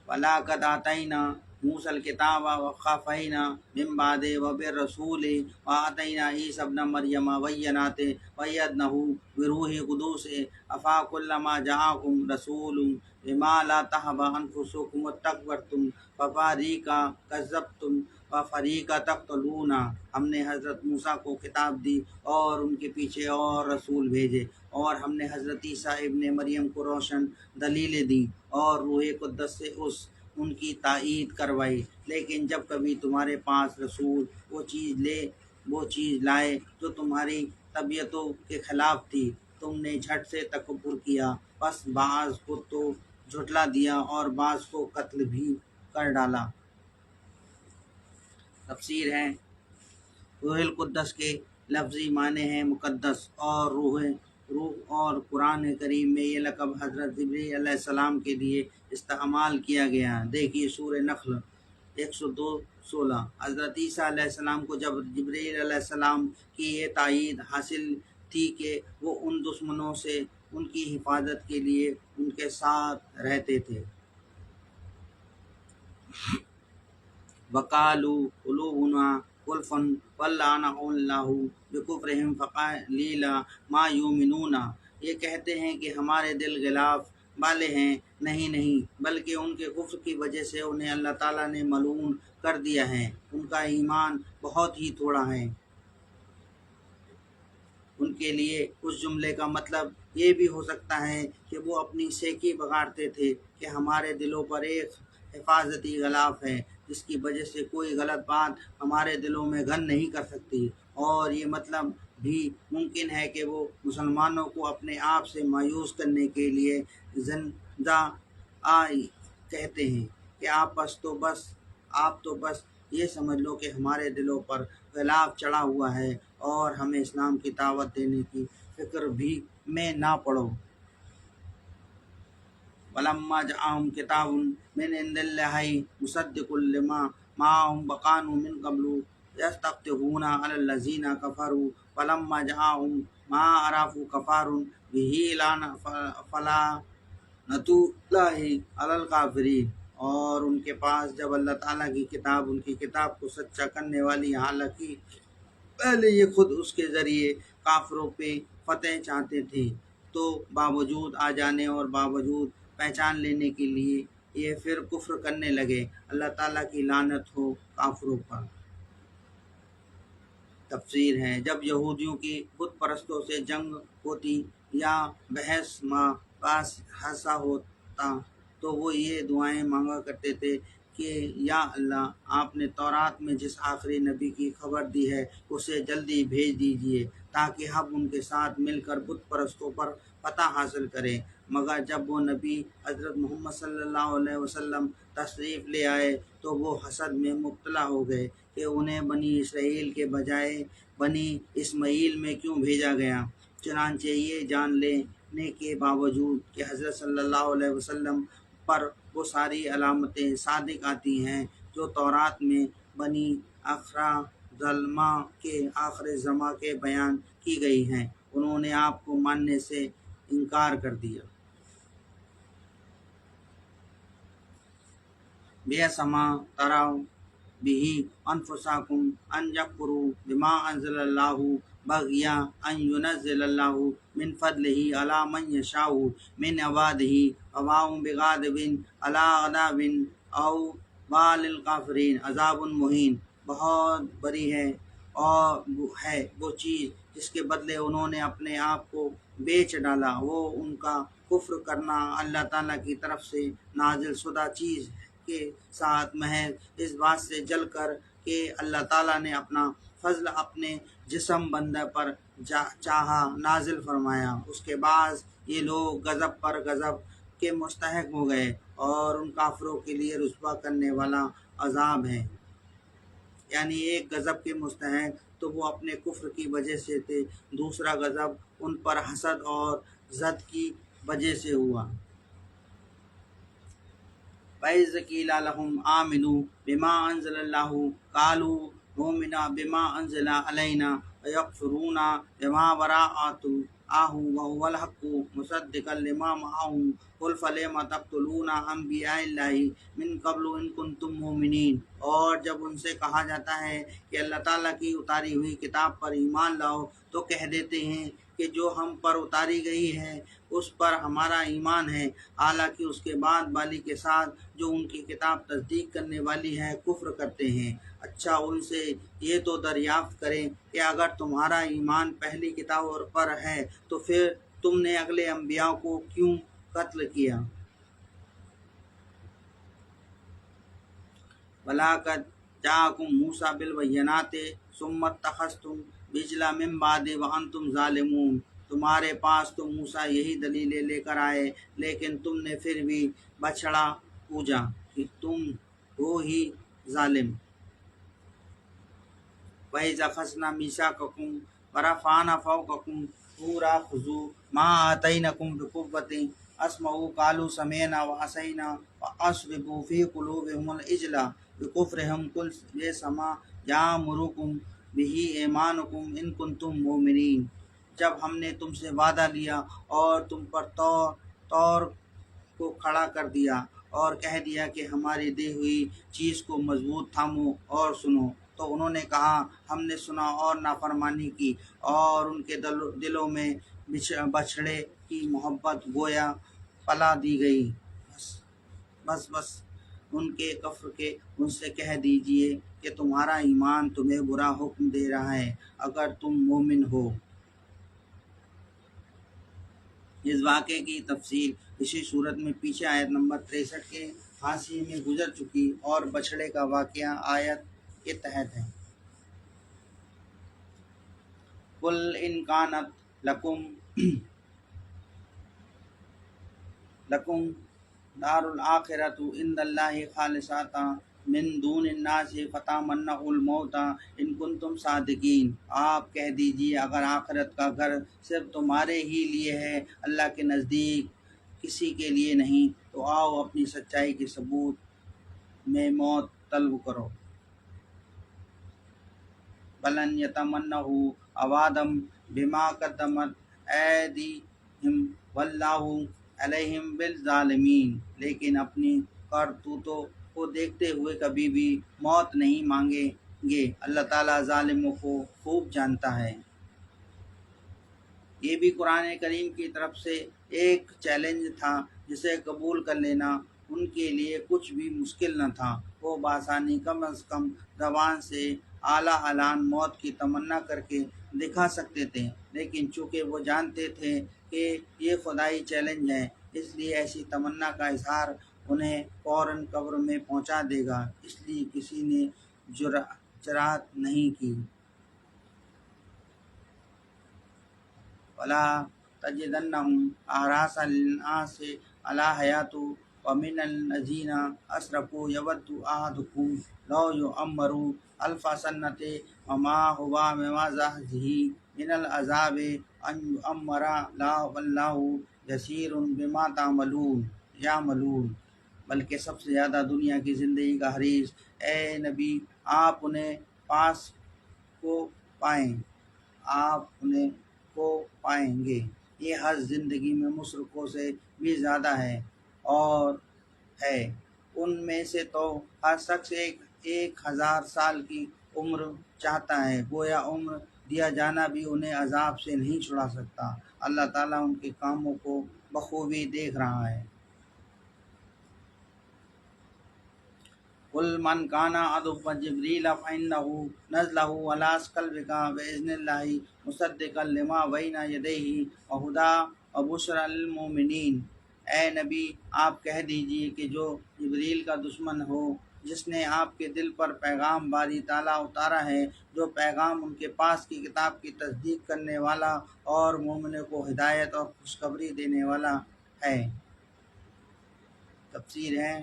وَلَقَدْ آتَيْنَا مُوسَى الْكِتَابَ وَقَفَّيْنَا مِن بَعْدِهِ وَبِالرَّسُولِ وَآتَيْنَا عِيسَى ابْنَ مَرْيَمَ بَيِّنَاتٍ وَأَيَّدْنَاهُ بِرُوحِ الْقُدُسِ أَفَكُلَّمَا جَاءَكُمْ رَسُولٌ بِمَا لَا تَهْوَىٰ أَنفُسُكُمُ اسْتَكْبَرْتُمْ فَفَرِيقًا كَذَّبْتُمْ وَفَرِيقًا تَقْتُلُونَ۔ ہم نے حضرت موسیٰ کو کتاب دی اور ان کے پیچھے اور رسول بھیجے، اور ہم نے حضرت عیسیٰ ابن مریم کو روشن دلیلیں دیں اور روح قدس سے ان کی تائید کروائی، لیکن جب کبھی تمہارے پاس رسول وہ چیز لائے جو تمہاری طبیعتوں کے خلاف تھی، تم نے جھٹ سے تکبر کیا، بس بعض کو تو جھٹلا دیا اور بعض کو قتل بھی کر ڈالا۔ تفسیر ہے، روح القدس کے لفظی معنی ہیں مقدس اور روح، اور قرآن کریم میں یہ لقب حضرت جبرائیل علیہ السلام کے لیے استعمال کیا گیا۔ دیکھیے سورہ نحل 102:16۔ حضرت عیسیٰ علیہ السلام کو جب جبرائیل علیہ السلام کی یہ تائید حاصل تھی کہ وہ ان دشمنوں سے ان کی حفاظت کے لیے ان کے ساتھ رہتے تھے۔ وَقَالُوا قُلُوبُنَا غُلْفٌ وَلَّعَنَهُمُ اللَّهُ بِكُفْرِهِمْ فَقَلِيلًا مَا يُؤْمِنُونَ۔ یہ کہتے ہیں کہ ہمارے دل غلاف والے ہیں، نہیں بلکہ ان کے کفر کی وجہ سے انہیں اللہ تعالیٰ نے ملعون کر دیا ہے، ان کا ایمان بہت ہی تھوڑا ہے۔ ان کے لیے اس جملے کا مطلب یہ بھی ہو سکتا ہے کہ وہ اپنی سیکی بگاڑتے تھے کہ ہمارے دلوں پر ایک حفاظتی غلاف ہے جس کی وجہ سے کوئی غلط بات ہمارے دلوں میں گھر نہیں کر سکتی، اور یہ مطلب بھی ممکن ہے کہ وہ مسلمانوں کو اپنے آپ سے مایوس کرنے کے لیے زندہ کہتے ہیں کہ آپ تو بس یہ سمجھ لو کہ ہمارے دلوں پر غلاف چڑھا ہوا ہے اور ہمیں اسلام کی دعوت دینے کی فکر بھی میں نہ پڑو۔ وَلَمَّا جَاءَهُمْ كِتَابٌ مِّنْ عِندِ اللَّهِ مُصَدِّقٌ لِّمَا مَعَهُمْ وَكَانُوا مِن قَبْلُ يَسْتَفْتِحُونَ عَلَى الَّذِينَ كَفَرُوا فَلَمَّا جَاءَهُم مَّا عَرَفُوا كَفَرُوا بِهِ فَلَعْنَةُ اللَّهِ عَلَى الْكَافِرِينَ۔ اور ان کے پاس جب اللہ تعالیٰ کی کتاب ان کی کتاب کو سچا کرنے والی حالانکہ پہلے یہ خود اس کے ذریعے کافروں پہ فتح چاہتے تھے، تو باوجود آ جانے اور باوجود پہچان لینے کے لیے یہ پھر کفر کرنے لگے۔ اللہ تعالیٰ کی لعنت ہو کافروں پر۔ تفسیر ہے، جب یہودیوں کی بت پرستوں سے جنگ ہوتی یا بحث مباحثہ ہوتا تو وہ یہ دعائیں مانگا کرتے تھے کہ یا اللہ، آپ نے تورات میں جس آخری نبی کی خبر دی ہے اسے جلدی بھیج دیجیے تاکہ ہم ان کے ساتھ مل کر بت پرستوں پر فتح حاصل کریں۔ مگر جب وہ نبی حضرت محمد صلی اللہ علیہ وسلم تشریف لے آئے تو وہ حسد میں مبتلا ہو گئے کہ انہیں بنی اسرائیل کے بجائے بنی اسماعیل میں کیوں بھیجا گیا۔ چنانچہ یہ جان لینے کے باوجود کہ حضرت صلی اللہ علیہ وسلم پر وہ ساری علامتیں صادق آتی ہیں جو تورات میں بنی اخراظلمہ کے آخر زماں کے بیان کی گئی ہیں، انہوں نے آپ کو ماننے سے انکار کر دیا۔ بئس ما تروا به انفسکم ان یکفروا بما انزل اللہ بغیا ان ينزل اللہ من فضلہ علی من یشاء من عبادہ وما هم بغاضب علی غضب او بال الکافرین عذاب مہین۔ بہت بری ہے اور وہ چیز جس کے بدلے انہوں نے اپنے آپ کو بیچ ڈالا، وہ ان کا کفر کرنا اللہ تعالیٰ کی طرف سے نازل شدہ چیز کے ساتھ محض اس بات سے جل کر کہ اللہ تعالیٰ نے اپنا فضل اپنے جسم بندہ پر چاہا نازل فرمایا، اس کے بعد یہ لوگ غضب پر غضب کے مستحق ہو گئے اور ان کافروں کے لیے رسوا کرنے والا عذاب ہے۔ یعنی ایک غضب کے مستحق تو وہ اپنے کفر کی وجہ سے تھے، دوسرا غضب ان پر حسد اور ضد کی وجہ سے ہوا۔ وَإِذْ قِيلَ لَهُمْ آمِنُوا بِمَا أَنزَلَ اللَّهُ قَالُوا نُؤْمِنُ بِمَا أَنزَلَ عَلَيْنَا وَيَكْفُرُونَ بِمَا وَرَاءَهُ وَهُوَ الْحَقُّ مُصَدِّقًا لِمَا مَعَهُمْ قُلْ فَلِمَ تَقْتُلُونَ أَنْبِيَاءَ اللَّهِ مِنْ قَبْلُ إِن كُنتُم مُّؤْمِنِينَ۔ اور جب ان سے کہا جاتا ہے کہ اللہ تعالیٰ کی اتاری ہوئی کتاب پر ایمان لاؤ تو کہہ دیتے ہیں کہ جو ہم پر اتاری گئی ہے اس پر ہمارا ایمان ہے، حالانکہ اس کے بعد والی کے ساتھ جو ان کی کتاب تصدیق کرنے والی ہے کفر کرتے ہیں۔ اچھا ان سے یہ تو دریافت کریں کہ اگر تمہارا ایمان پہلی کتاب پر ہے تو پھر تم نے اگلے انبیاء کو کیوں قتل کیا؟ وَلَقَدْ جَاءَكُم مُوسَىٰ بِالْبَيِّنَاتِ ثُمَّ اتَّخَذْتُمْ الْعِجْلَ مِن بَعْدِهِ وَأَنْتُمْ ظَالِمُونَ۔ تمہارے پاس تو موسیٰ یہی دلیلیں لے کر آئے، لیکن تم نے پھر بھی بچھڑا پوجا کہ تم ہو ہی ظالم۔ وَإِذْ أَخَذْنَا مِيثَاقَكُمْ وَرَفَعْنَا فَوْقَكُمُ الطُّورَ خُذُوا مَا آتَيْنَاكُمْ بِقُوَّةٍ وَاسْمَعُوا قَالُوا سَمِعْنَا وَعَصَيْنَا وَأُشْرِبُوا فِي قُلُوبِهِمُ الْعِجْلَ بِكُفْرِهِمْ قُلْ بِئْسَ مَا يَأْمُرُكُم بِهِ إِيمَانُكُمْ إِن كُنتُم مُّؤْمِنِينَ۔ جب ہم نے تم سے وعدہ لیا اور تم پر طور کو کھڑا کر دیا اور کہہ دیا کہ ہماری دی ہوئی چیز کو مضبوط تھامو اور سنو، تو انہوں نے کہا ہم نے سنا اور نافرمانی کی، اور ان کے دلوں میں بچھڑے کی محبت گویا پلا دی گئی۔ بس ان کے کفر کے ان سے کہہ دیجئے کہ تمہارا ایمان تمہیں برا حکم دے رہا ہے اگر تم مومن ہو۔ اس واقعے کی تفصیل اسی صورت میں پیچھے آیت نمبر 63 کے حاشیے میں گزر چکی اور بچھڑے کا واقعہ آیت کے تحت ہے۔ قُلْ إِنْ كَانَتْ لَكُمْ دَارُ الْآخِرَةُ عِندَ اللَّهِ خَالِصَةً مِّن دُونِ النَّاسِ فَتَمَنَّوُا الْمَوْتَ إِن كُنتُمْ صَادِقِينَ۔ آپ کہہ دیجئے اگر آخرت کا گھر صرف تمہارے ہی لیے ہے، اللہ کے نزدیک کسی کے لیے نہیں، تو آؤ اپنی سچائی کے ثبوت میں موت طلب کرو۔ بَلْ يَتَمَنَّوْهُ أَبَدًا بِمَا قَدَّمَتْ أَيْدِيهِمْ وَاللَّهُ عَلِيمٌ بِالظَّالِمِينَ۔ لیکن اپنی کرتوتوں کو دیکھتے ہوئے کبھی بھی موت نہیں مانگیں گے، اللہ تعالیٰ ظالموں کو خوب جانتا ہے۔ یہ بھی قرآن کریم کی طرف سے ایک چیلنج تھا جسے قبول کر لینا ان کے لیے کچھ بھی مشکل نہ تھا۔ وہ بآسانی کم از کم زبان سے اعلیٰ اعلان موت کی تمنا کر کے دکھا سکتے تھے، لیکن چونکہ وہ جانتے تھے کہ یہ خدائی چیلنج ہے، اس لیے ایسی تمنا کا اظہار انہیں فوراً قبر میں پہنچا دے گا، اس لیے کسی نے جرأت نہیں کی۔ وَلَا تَجِدَنَّهُمْ أَحْرَصَ النَّاسِ عَلَىٰ حَيَاةٍ وَمِنَ الَّذِينَ أَشْرَكُوا يَوَدُّ أَحَدُهُمْ لَوْ يُعَمَّرُ أَلْفَ سَنَةٍ وَمَا هُوَ بِمُزَحْزِحِهِ مِنَ الْعَذَابِ أَن يُعَمَّرَ وَاللَّهُ بَصِيرٌ بِمَا يَعْمَلُونَ۔ بلکہ سب سے زیادہ دنیا کی زندگی کا حریص اے نبی آپ انہیں پائیں گے، یہ ہر زندگی میں مشرکوں سے بھی زیادہ ہے، اور ہے ان میں سے تو ہر شخص 1000 سال کی عمر چاہتا ہے، گویا عمر دیا جانا بھی انہیں عذاب سے نہیں چھڑا سکتا۔ اللہ تعالیٰ ان کے کاموں کو بخوبی دیکھ رہا ہے۔ قل من کان عدوا جبریل فإنه نزله على قلبك بإذن الله مصدقا لما بین یدیہ وہدی وبشری للمؤمنین۔ اے نبی آپ کہہ دیجئے کہ جو جبریل کا دشمن ہو، جس نے آپ کے دل پر پیغام باری تعالیٰ اتارا ہے، جو پیغام ان کے پاس کی کتاب کی تصدیق کرنے والا اور مومنوں کو ہدایت اور خوشخبری دینے والا ہے۔ تفسیر ہے،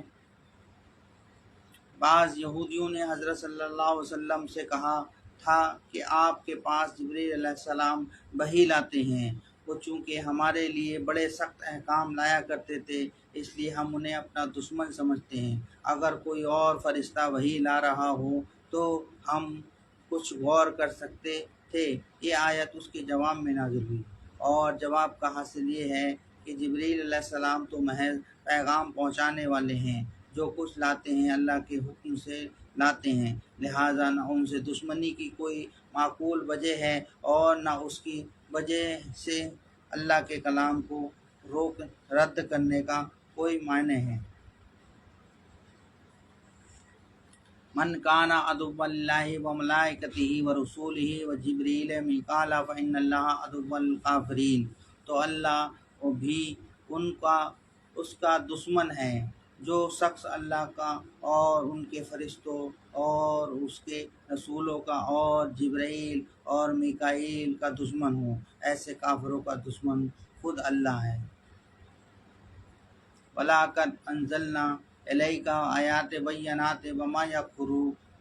بعض یہودیوں نے حضرت صلی اللہ علیہ وسلم سے کہا تھا کہ آپ کے پاس جبریل علیہ السلام وحی لاتے ہیں، وہ چونکہ ہمارے لیے بڑے سخت احکام لایا کرتے تھے اس لیے ہم انہیں اپنا دشمن سمجھتے ہیں۔ اگر کوئی اور فرشتہ وحی لا رہا ہو تو ہم کچھ غور کر سکتے تھے۔ یہ آیت اس کے جواب میں نازل ہوئی، اور جواب کا حاصل یہ ہے کہ جبریل علیہ السلام تو محض پیغام پہنچانے والے ہیں، جو کچھ لاتے ہیں اللہ کے حکم سے لاتے ہیں، لہٰذا نہ ان سے دشمنی کی کوئی معقول وجہ ہے اور نہ اس کی وجہ سے اللہ کے کلام کو رد کرنے کا کوئی معنی ہے۔ من کان عدوا للہ وملائکتہ ورسولہ وجبریل ومیکال فإن اللہ عدو للکافرین۔ تو اللہ بھی اس کا دشمن ہے جو شخص اللہ کا اور ان کے فرشتوں اور اس کے رسولوں کا اور جبرائیل اور میکائیل کا دشمن ہو، ایسے کافروں کا دشمن خود اللہ ہے۔ وَلَقَدْ أَنزَلْنَا إِلَيْكَ آیَاتٍ بَیِّنَاتٍ وَمَا یَکْفُرُ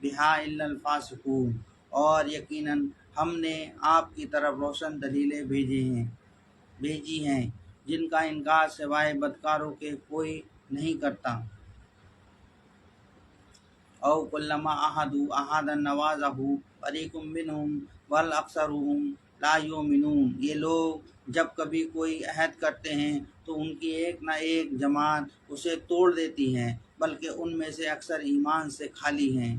بِہَا إِلَّا الْفَاسِقُونَ۔ اور یقیناً ہم نے آپ کی طرف روشن دلیلیں بھیجی ہیں جن کا انکار سوائے بدکاروں کے کوئی نہیں کرتا۔ او کلما عاہدوا عہدا نبذہ فریق منہم بل اکثرہم لا یؤمنون۔ یہ لوگ جب کبھی کوئی عہد کرتے ہیں تو ان کی ایک نہ ایک جماعت اسے توڑ دیتی ہے، بلکہ ان میں سے اکثر ایمان سے خالی ہیں۔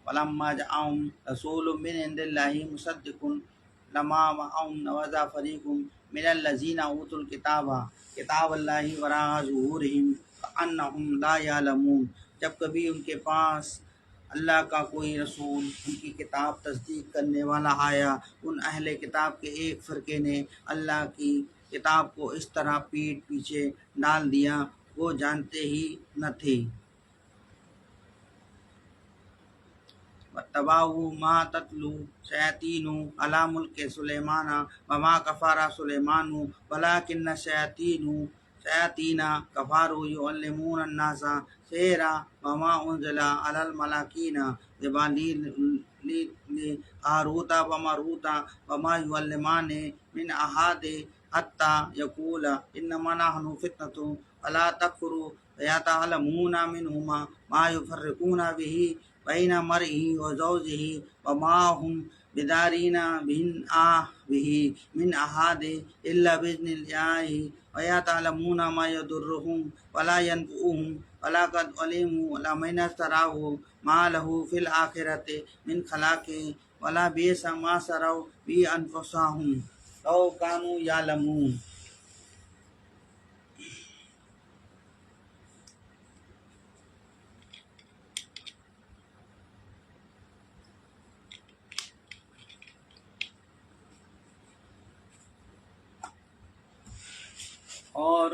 فلما جاءہم رسول من عند اللہ مصدق لما معہم نبذ فریق من الذین اوتوا الکتاب کتاب اللہ وراء ظہورہم کأنہم لا یعلمون۔ جب کبھی ان کے پاس اللہ کا کوئی رسول ان کی کتاب تصدیق کرنے والا آیا، ان اہل کتاب کے ایک فرقے نے اللہ کی کتاب کو اس طرح پیٹھ پیچھے ڈال دیا وہ جانتے ہی نہ تھے۔ وَاتَّبَعُوا مَا تَتْلُو الشَّيَاطِينُ عَلَىٰ مُلْكِ سُلَيْمَانَ وَمَا كَفَرَ سُلَيْمَانُ وَلَٰكِنَّ الشَّيَاطِينَ كَفَرُوا يُعَلِّمُونَ النَّاسَ السِّحْرَ وَمَا أُنزِلَ عَلَى الْمَلَكَيْنِ بِبَابِلَ هَارُوتَ وَمَارُوتَ وَمَا يُعَلِّمَانِ مِنْ أَحَدٍ حَتَّىٰ يَقُولَا إِنَّمَا نَحْنُ فِتْنَةٌ فَلَا تَكْفُرْ فَيَتَعَلَّمُونَ مِنْهُمَا مَا يُفَرِّقُونَ بِهِ بَيْنَ الْمَرْءِ وَزَوْجِهِ وَمَا هُمْ بِضَارِّينَ بِهِ مِنْ أَحَدٍ إِلَّا بِإِذْنِ اللَّهِ وَيَتَعَلَّمُونَ مَا يَضُرُّهُمْ وَلَا يَنفَعُهُمْ وَلَقَدْ عَلِمُوا لَمَنِ اشْتَرَاهُ مَا لَهُ فِي الْآخِرَةِ مِنْ خَلَاقٍ وَلَبِئْسَ مَا شَرَوْا بِهِ أَنفُسَهُمْ لَوْ كَانُوا يَعْلَمُونَ۔ اور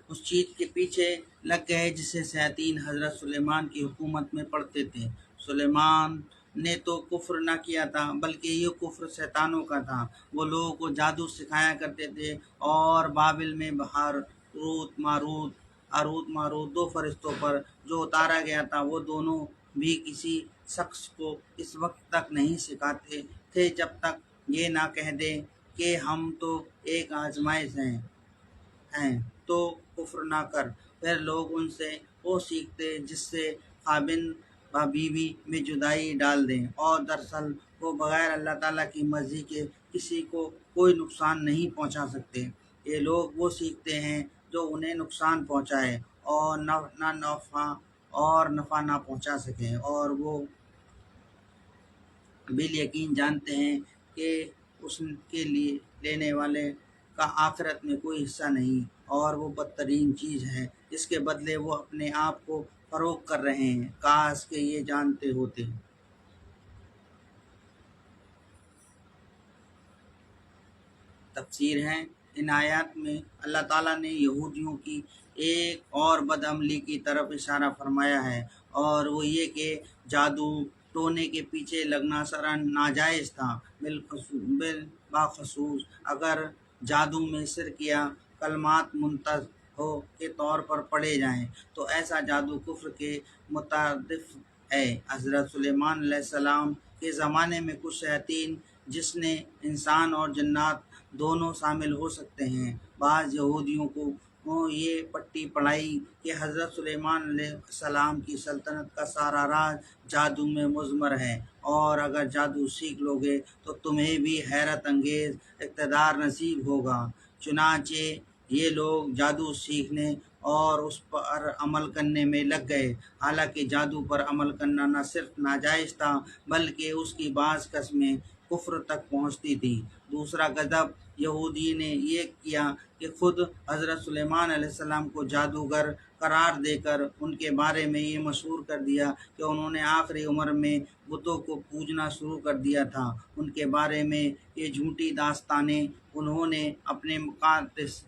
اس چیز کے پیچھے لگ گئے جسے شیاطین حضرت سلیمان کی حکومت میں پڑھتے تھے۔ سلیمان نے تو کفر نہ کیا تھا بلکہ یہ کفر شیطانوں کا تھا۔ وہ لوگوں کو جادو سکھایا کرتے تھے، اور بابل میں ہاروت ماروت دو فرشتوں پر جو اتارا گیا تھا، وہ دونوں بھی کسی شخص کو اس وقت تک نہیں سکھاتے تھے جب تک یہ نہ کہہ دیں کہ ہم تو ایک آزمائش ہیں تو کفر نہ کر۔ پھر لوگ ان سے وہ سیکھتے جس سے خاوند و بیوی میں جدائی ڈال دیں، اور دراصل وہ بغیر اللہ تعالیٰ کی مرضی کے کسی کو کوئی نقصان نہیں پہنچا سکتے۔ یہ لوگ وہ سیکھتے ہیں جو انہیں نقصان پہنچائے اور نفع نہ پہنچا سکیں، اور وہ بالیقین جانتے ہیں کہ اس کے لیے لینے والے کا آخرت میں کوئی حصہ نہیں، اور وہ بدترین چیز ہے جس کے بدلے وہ اپنے آپ کو فروخت کر رہے ہیں۔ کاش کہ یہ جانتے ہوتے۔ تفسیر ہے، ان آیات میں اللہ تعالیٰ نے یہودیوں کی ایک اور بد عملی کی طرف اشارہ فرمایا ہے، اور وہ یہ کہ جادو ٹونے کے پیچھے لگنا سرا ناجائز تھا۔ بالخصوص اگر جادو میں شرک یا کلمات منتخب کے طور پر پڑھے جائیں تو ایسا جادو کفر کے مترادف ہے۔ حضرت سلیمان علیہ السلام کے زمانے میں کچھ شیاطین جس نے انسان اور جنات دونوں شامل ہو سکتے ہیں، بعض یہودیوں کو یہ پٹی پڑھائی کہ حضرت سلیمان علیہ السلام کی سلطنت کا سارا راز جادو میں مضمر ہے، اور اگر جادو سیکھ لوگے تو تمہیں بھی حیرت انگیز اقتدار نصیب ہوگا۔ چنانچہ یہ لوگ جادو سیکھنے اور اس پر عمل کرنے میں لگ گئے، حالانکہ جادو پر عمل کرنا نہ صرف ناجائز تھا بلکہ اس کی بعض قسمیں کفر تک پہنچتی تھیں۔ دوسرا غضب یہودی نے یہ کیا کہ خود حضرت سلیمان علیہ السلام کو جادوگر قرار دے کر ان کے بارے میں یہ مشہور کر دیا کہ انہوں نے آخری عمر میں بتوں کو پوجنا شروع کر دیا تھا۔ ان کے بارے میں یہ جھوٹی داستانیں انہوں نے اپنے مقدس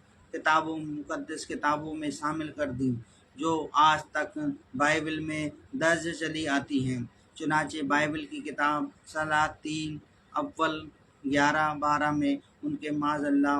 کتابوں میں شامل کر دیں، جو آج تک بائبل میں درج چلی آتی ہیں۔ چنانچہ بائبل کی کتاب سلاطین اول 11-12 میں ان کے معاذ اللہ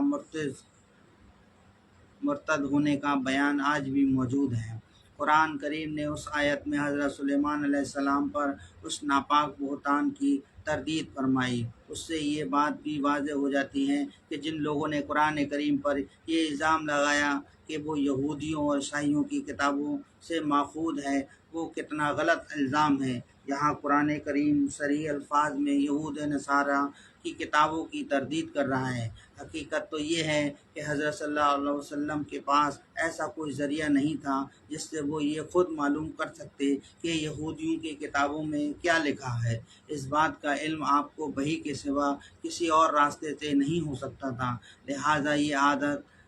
مرتد ہونے کا بیان آج بھی موجود ہے۔ قرآن کریم نے اس آیت میں حضرت سلیمان علیہ السلام پر اس ناپاک بہتان کی تردید فرمائی۔ اس سے یہ بات بھی واضح ہو جاتی ہے کہ جن لوگوں نے قرآن کریم پر یہ الزام لگایا کہ وہ یہودیوں اور عیسائیوں کی کتابوں سے ماخوذ ہے، وہ کتنا غلط الزام ہے۔ یہاں قرآن کریم صریح الفاظ میں یہود نصارہ کی کتابوں کی تردید کر رہا ہے۔ حقیقت تو یہ ہے کہ حضرت صلی اللہ علیہ وسلم کے پاس ایسا کوئی ذریعہ نہیں تھا جس سے وہ یہ خود معلوم کر سکتے کہ یہودیوں کی کتابوں میں کیا لکھا ہے۔ اس بات کا علم آپ کو وحی کے سوا کسی اور راستے سے نہیں ہو سکتا تھا، لہٰذا یہ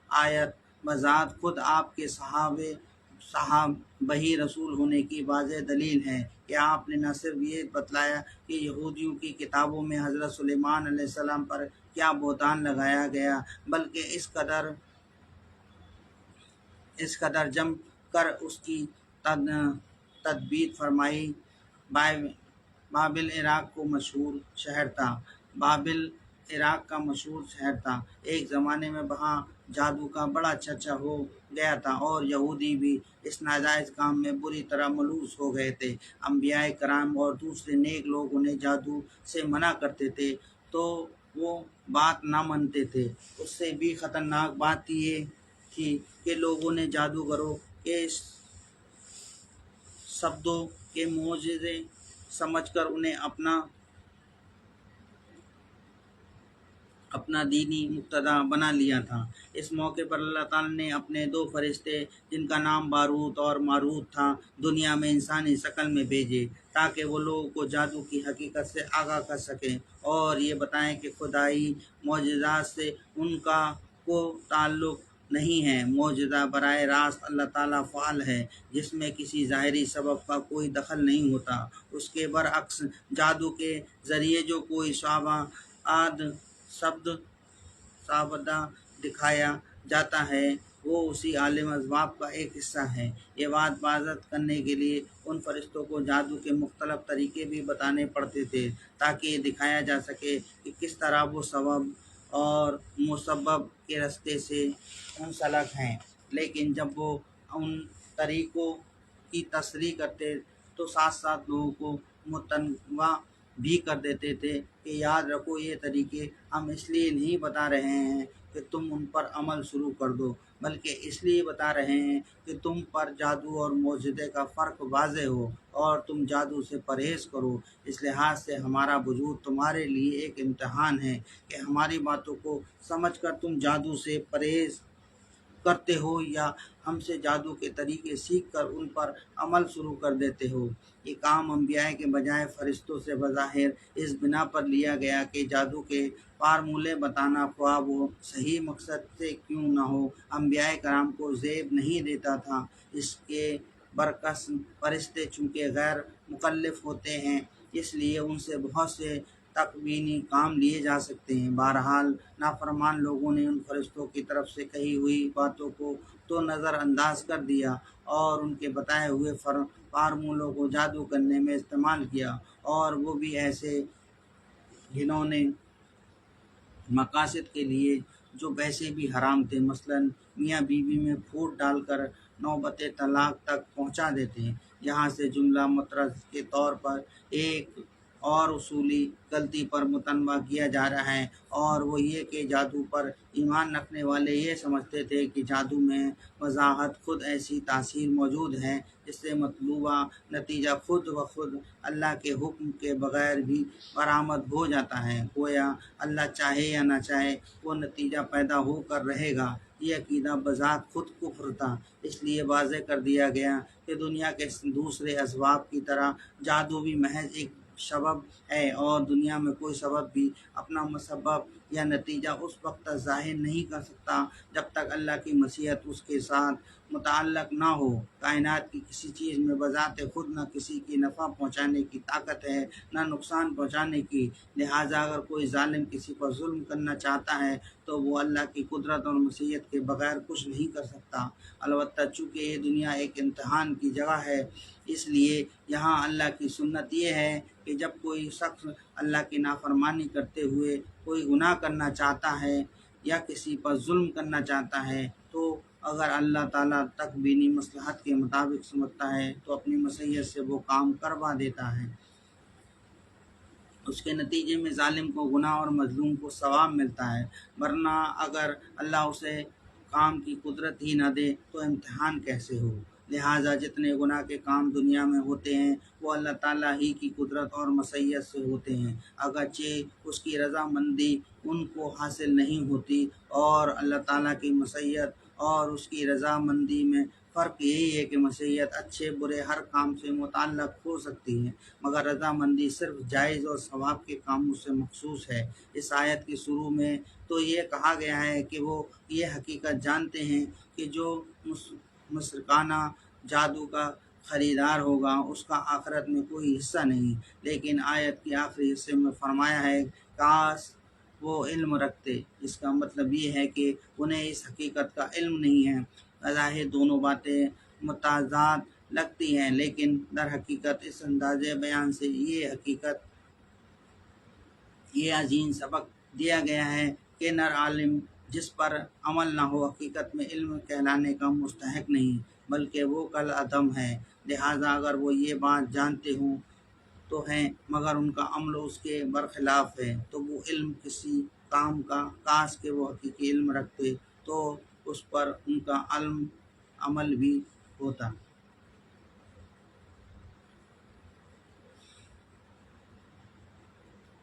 آیت بذات خود آپ کے وحی رسول ہونے کی واضح دلیل ہے کہ آپ نے نہ صرف یہ بتلایا کہ یہودیوں کی کتابوں میں حضرت سلیمان علیہ السلام پر کیا بہتان لگایا گیا، بلکہ اس قدر جم کر اس کی تثبیت فرمائی۔ بابل عراق کا مشہور شہر تھا۔ ایک زمانے میں وہاں جادو کا بڑا چرچا ہو گیا تھا، اور یہودی بھی اس ناجائز کام میں بری طرح ملوث ہو گئے تھے۔ انبیاء کرام اور دوسرے نیک لوگ انہیں جادو سے منع کرتے تھے تو وہ بات نہ مانتے تھے۔ اس سے بھی خطرناک بات یہ تھی کہ لوگوں نے جادوگروں کے شبدوں کے معجزے سمجھ کر انہیں اپنا دینی مقتدا بنا لیا تھا۔ اس موقع پر اللہ تعالیٰ نے اپنے 2 فرشتے جن کا نام باروت اور ماروت تھا دنیا میں انسانی شکل میں بھیجے، تاکہ وہ لوگوں کو جادو کی حقیقت سے آگاہ کر سکیں اور یہ بتائیں کہ خدائی معجزات سے ان کا کوئی تعلق نہیں ہے۔ معجزہ براہ راست اللہ تعالیٰ فعال ہے، جس میں کسی ظاہری سبب کا کوئی دخل نہیں ہوتا۔ اس کے برعکس جادو کے ذریعے جو کوئی شعبدہ دکھایا جاتا ہے وہ اسی عالم اسباب کا ایک حصہ ہے۔ یہ بات واضح کرنے کے لیے ان فرشتوں کو جادو کے مختلف طریقے بھی بتانے پڑتے تھے تاکہ یہ دکھایا جا سکے کہ کس طرح وہ سبب اور مسبب کے راستے سے منسلک ہیں، لیکن جب وہ ان طریقوں کی تشریح کرتے تو ساتھ ساتھ لوگوں کو متنوع بھی کر دیتے تھے کہ یاد رکھو یہ طریقے ہم اس لیے نہیں بتا رہے ہیں کہ تم ان پر عمل شروع کر دو، بلکہ اس لیے بتا رہے ہیں کہ تم پر جادو اور معجزے کا فرق واضح ہو اور تم جادو سے پرہیز کرو۔ اس لحاظ سے ہمارا وجود تمہارے لیے ایک امتحان ہے کہ ہماری باتوں کو سمجھ کر تم جادو سے پرہیز کرتے ہو یا ہم سے جادو کے طریقے سیکھ کر ان پر عمل شروع کر دیتے ہو۔ یہ کام انبیاء کے بجائے فرشتوں سے بظاہر اس بنا پر لیا گیا کہ جادو کے فارمولے بتانا خواہ وہ صحیح مقصد سے کیوں نہ ہو انبیاء کرام کو زیب نہیں دیتا تھا۔ اس کے برعکس فرشتے چونکہ غیر مکلف ہوتے ہیں اس لیے ان سے بہت سے تکوینی کام لیے جا سکتے ہیں۔ بہرحال نافرمان لوگوں نے ان فرشتوں کی طرف سے کہی ہوئی باتوں کو تو نظر انداز کر دیا اور ان کے بتائے ہوئے فارمولوں کو جادو کرنے میں استعمال کیا، اور وہ بھی ایسے گھنونے مقاصد کے لیے جو ویسے بھی حرام تھے، مثلا میاں بیوی میں پھوٹ ڈال کر نوبت طلاق تک پہنچا دیتے ہیں۔ یہاں سے جملہ مطرز کے طور پر ایک اور اصولی غلطی پر متنبہ کیا جا رہا ہے، اور وہ یہ کہ جادو پر ایمان رکھنے والے یہ سمجھتے تھے کہ جادو میں وضاحت خود ایسی تاثیر موجود ہے جس سے مطلوبہ نتیجہ خود بخود اللہ کے حکم کے بغیر بھی برآمد ہو جاتا ہے، گویا اللہ چاہے یا نہ چاہے وہ نتیجہ پیدا ہو کر رہے گا۔ یہ عقیدہ بذات خود کفر تھا، اس لیے واضح کر دیا گیا کہ دنیا کے دوسرے اسباب کی طرح جادو بھی محض ایک سبب ہے، اور دنیا میں کوئی سبب بھی اپنا مسبب یا نتیجہ اس وقت تک ظاہر نہیں کر سکتا جب تک اللہ کی مشیت اس کے ساتھ متعلق نہ ہو۔ کائنات کی کسی چیز میں بذات خود نہ کسی کی نفع پہنچانے کی طاقت ہے نہ نقصان پہنچانے کی، لہٰذا اگر کوئی ظالم کسی پر ظلم کرنا چاہتا ہے تو وہ اللہ کی قدرت اور مشیت کے بغیر کچھ نہیں کر سکتا۔ البتہ چونکہ یہ دنیا ایک امتحان کی جگہ ہے، اس لیے یہاں اللہ کی سنت یہ ہے کہ جب کوئی شخص اللہ کی نافرمانی کرتے ہوئے کوئی گناہ کرنا چاہتا ہے یا کسی پر ظلم کرنا چاہتا ہے تو اگر اللہ تعالیٰ تکوینی مصلحت کے مطابق سمجھتا ہے تو اپنی مشیت سے وہ کام کروا دیتا ہے۔ اس کے نتیجے میں ظالم کو گناہ اور مظلوم کو ثواب ملتا ہے، ورنہ اگر اللہ اسے کام کی قدرت ہی نہ دے تو امتحان کیسے ہو؟ لہٰذا جتنے گناہ کے کام دنیا میں ہوتے ہیں وہ اللہ تعالیٰ ہی کی قدرت اور مشیت سے ہوتے ہیں، اگرچہ اس کی رضامندی ان کو حاصل نہیں ہوتی، اور اللہ تعالیٰ کی مشیت اور اس کی رضامندی میں فرق یہی ہے کہ مشیت اچھے برے ہر کام سے متعلق ہو سکتی ہے، مگر رضامندی صرف جائز اور ثواب کے کاموں سے مخصوص ہے۔ اس آیت کے شروع میں تو یہ کہا گیا ہے کہ وہ یہ حقیقت جانتے ہیں کہ جو مشرکانہ جادو کا خریدار ہوگا اس کا آخرت میں کوئی حصہ نہیں، لیکن آیت کے آخری حصے میں فرمایا ہے کاش وہ علم رکھتے۔ اس کا مطلب یہ ہے کہ انہیں اس حقیقت کا علم نہیں ہے۔ بظاہر دونوں باتیں متضاد لگتی ہیں، لیکن در حقیقت اس انداز بیان سے یہ عظیم سبق دیا گیا ہے کہ نر عالم جس پر عمل نہ ہو حقیقت میں علم کہلانے کا مستحق نہیں، بلکہ وہ کل عدم ہے۔ لہٰذا اگر وہ یہ بات جانتے ہوں تو ہیں مگر ان کا عمل اس کے برخلاف ہے تو وہ علم کسی کام کا، کاش کہ وہ حقیقی علم رکھتے تو اس پر ان کا عمل بھی ہوتا۔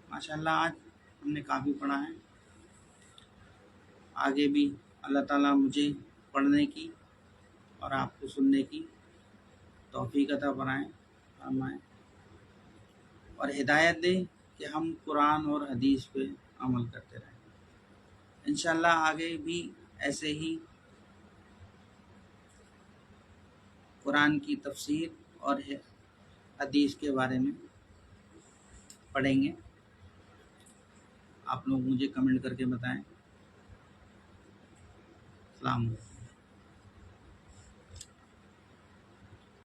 ماشاءاللہ آج ہم نے کافی پڑھا ہے، آگے بھی اللہ تعالیٰ مجھے پڑھنے کی اور آپ کو سننے کی توفیق عطا فرمائیں اور ہدایت دے کہ ہم قرآن اور حدیث پہ عمل کرتے رہیں۔ انشاءاللہ آگے بھی ایسے ہی قرآن کی تفسیر اور حدیث کے بارے میں پڑھیں گے۔ آپ لوگ مجھے کمنٹ کر کے بتائیں۔ السلام علیکم۔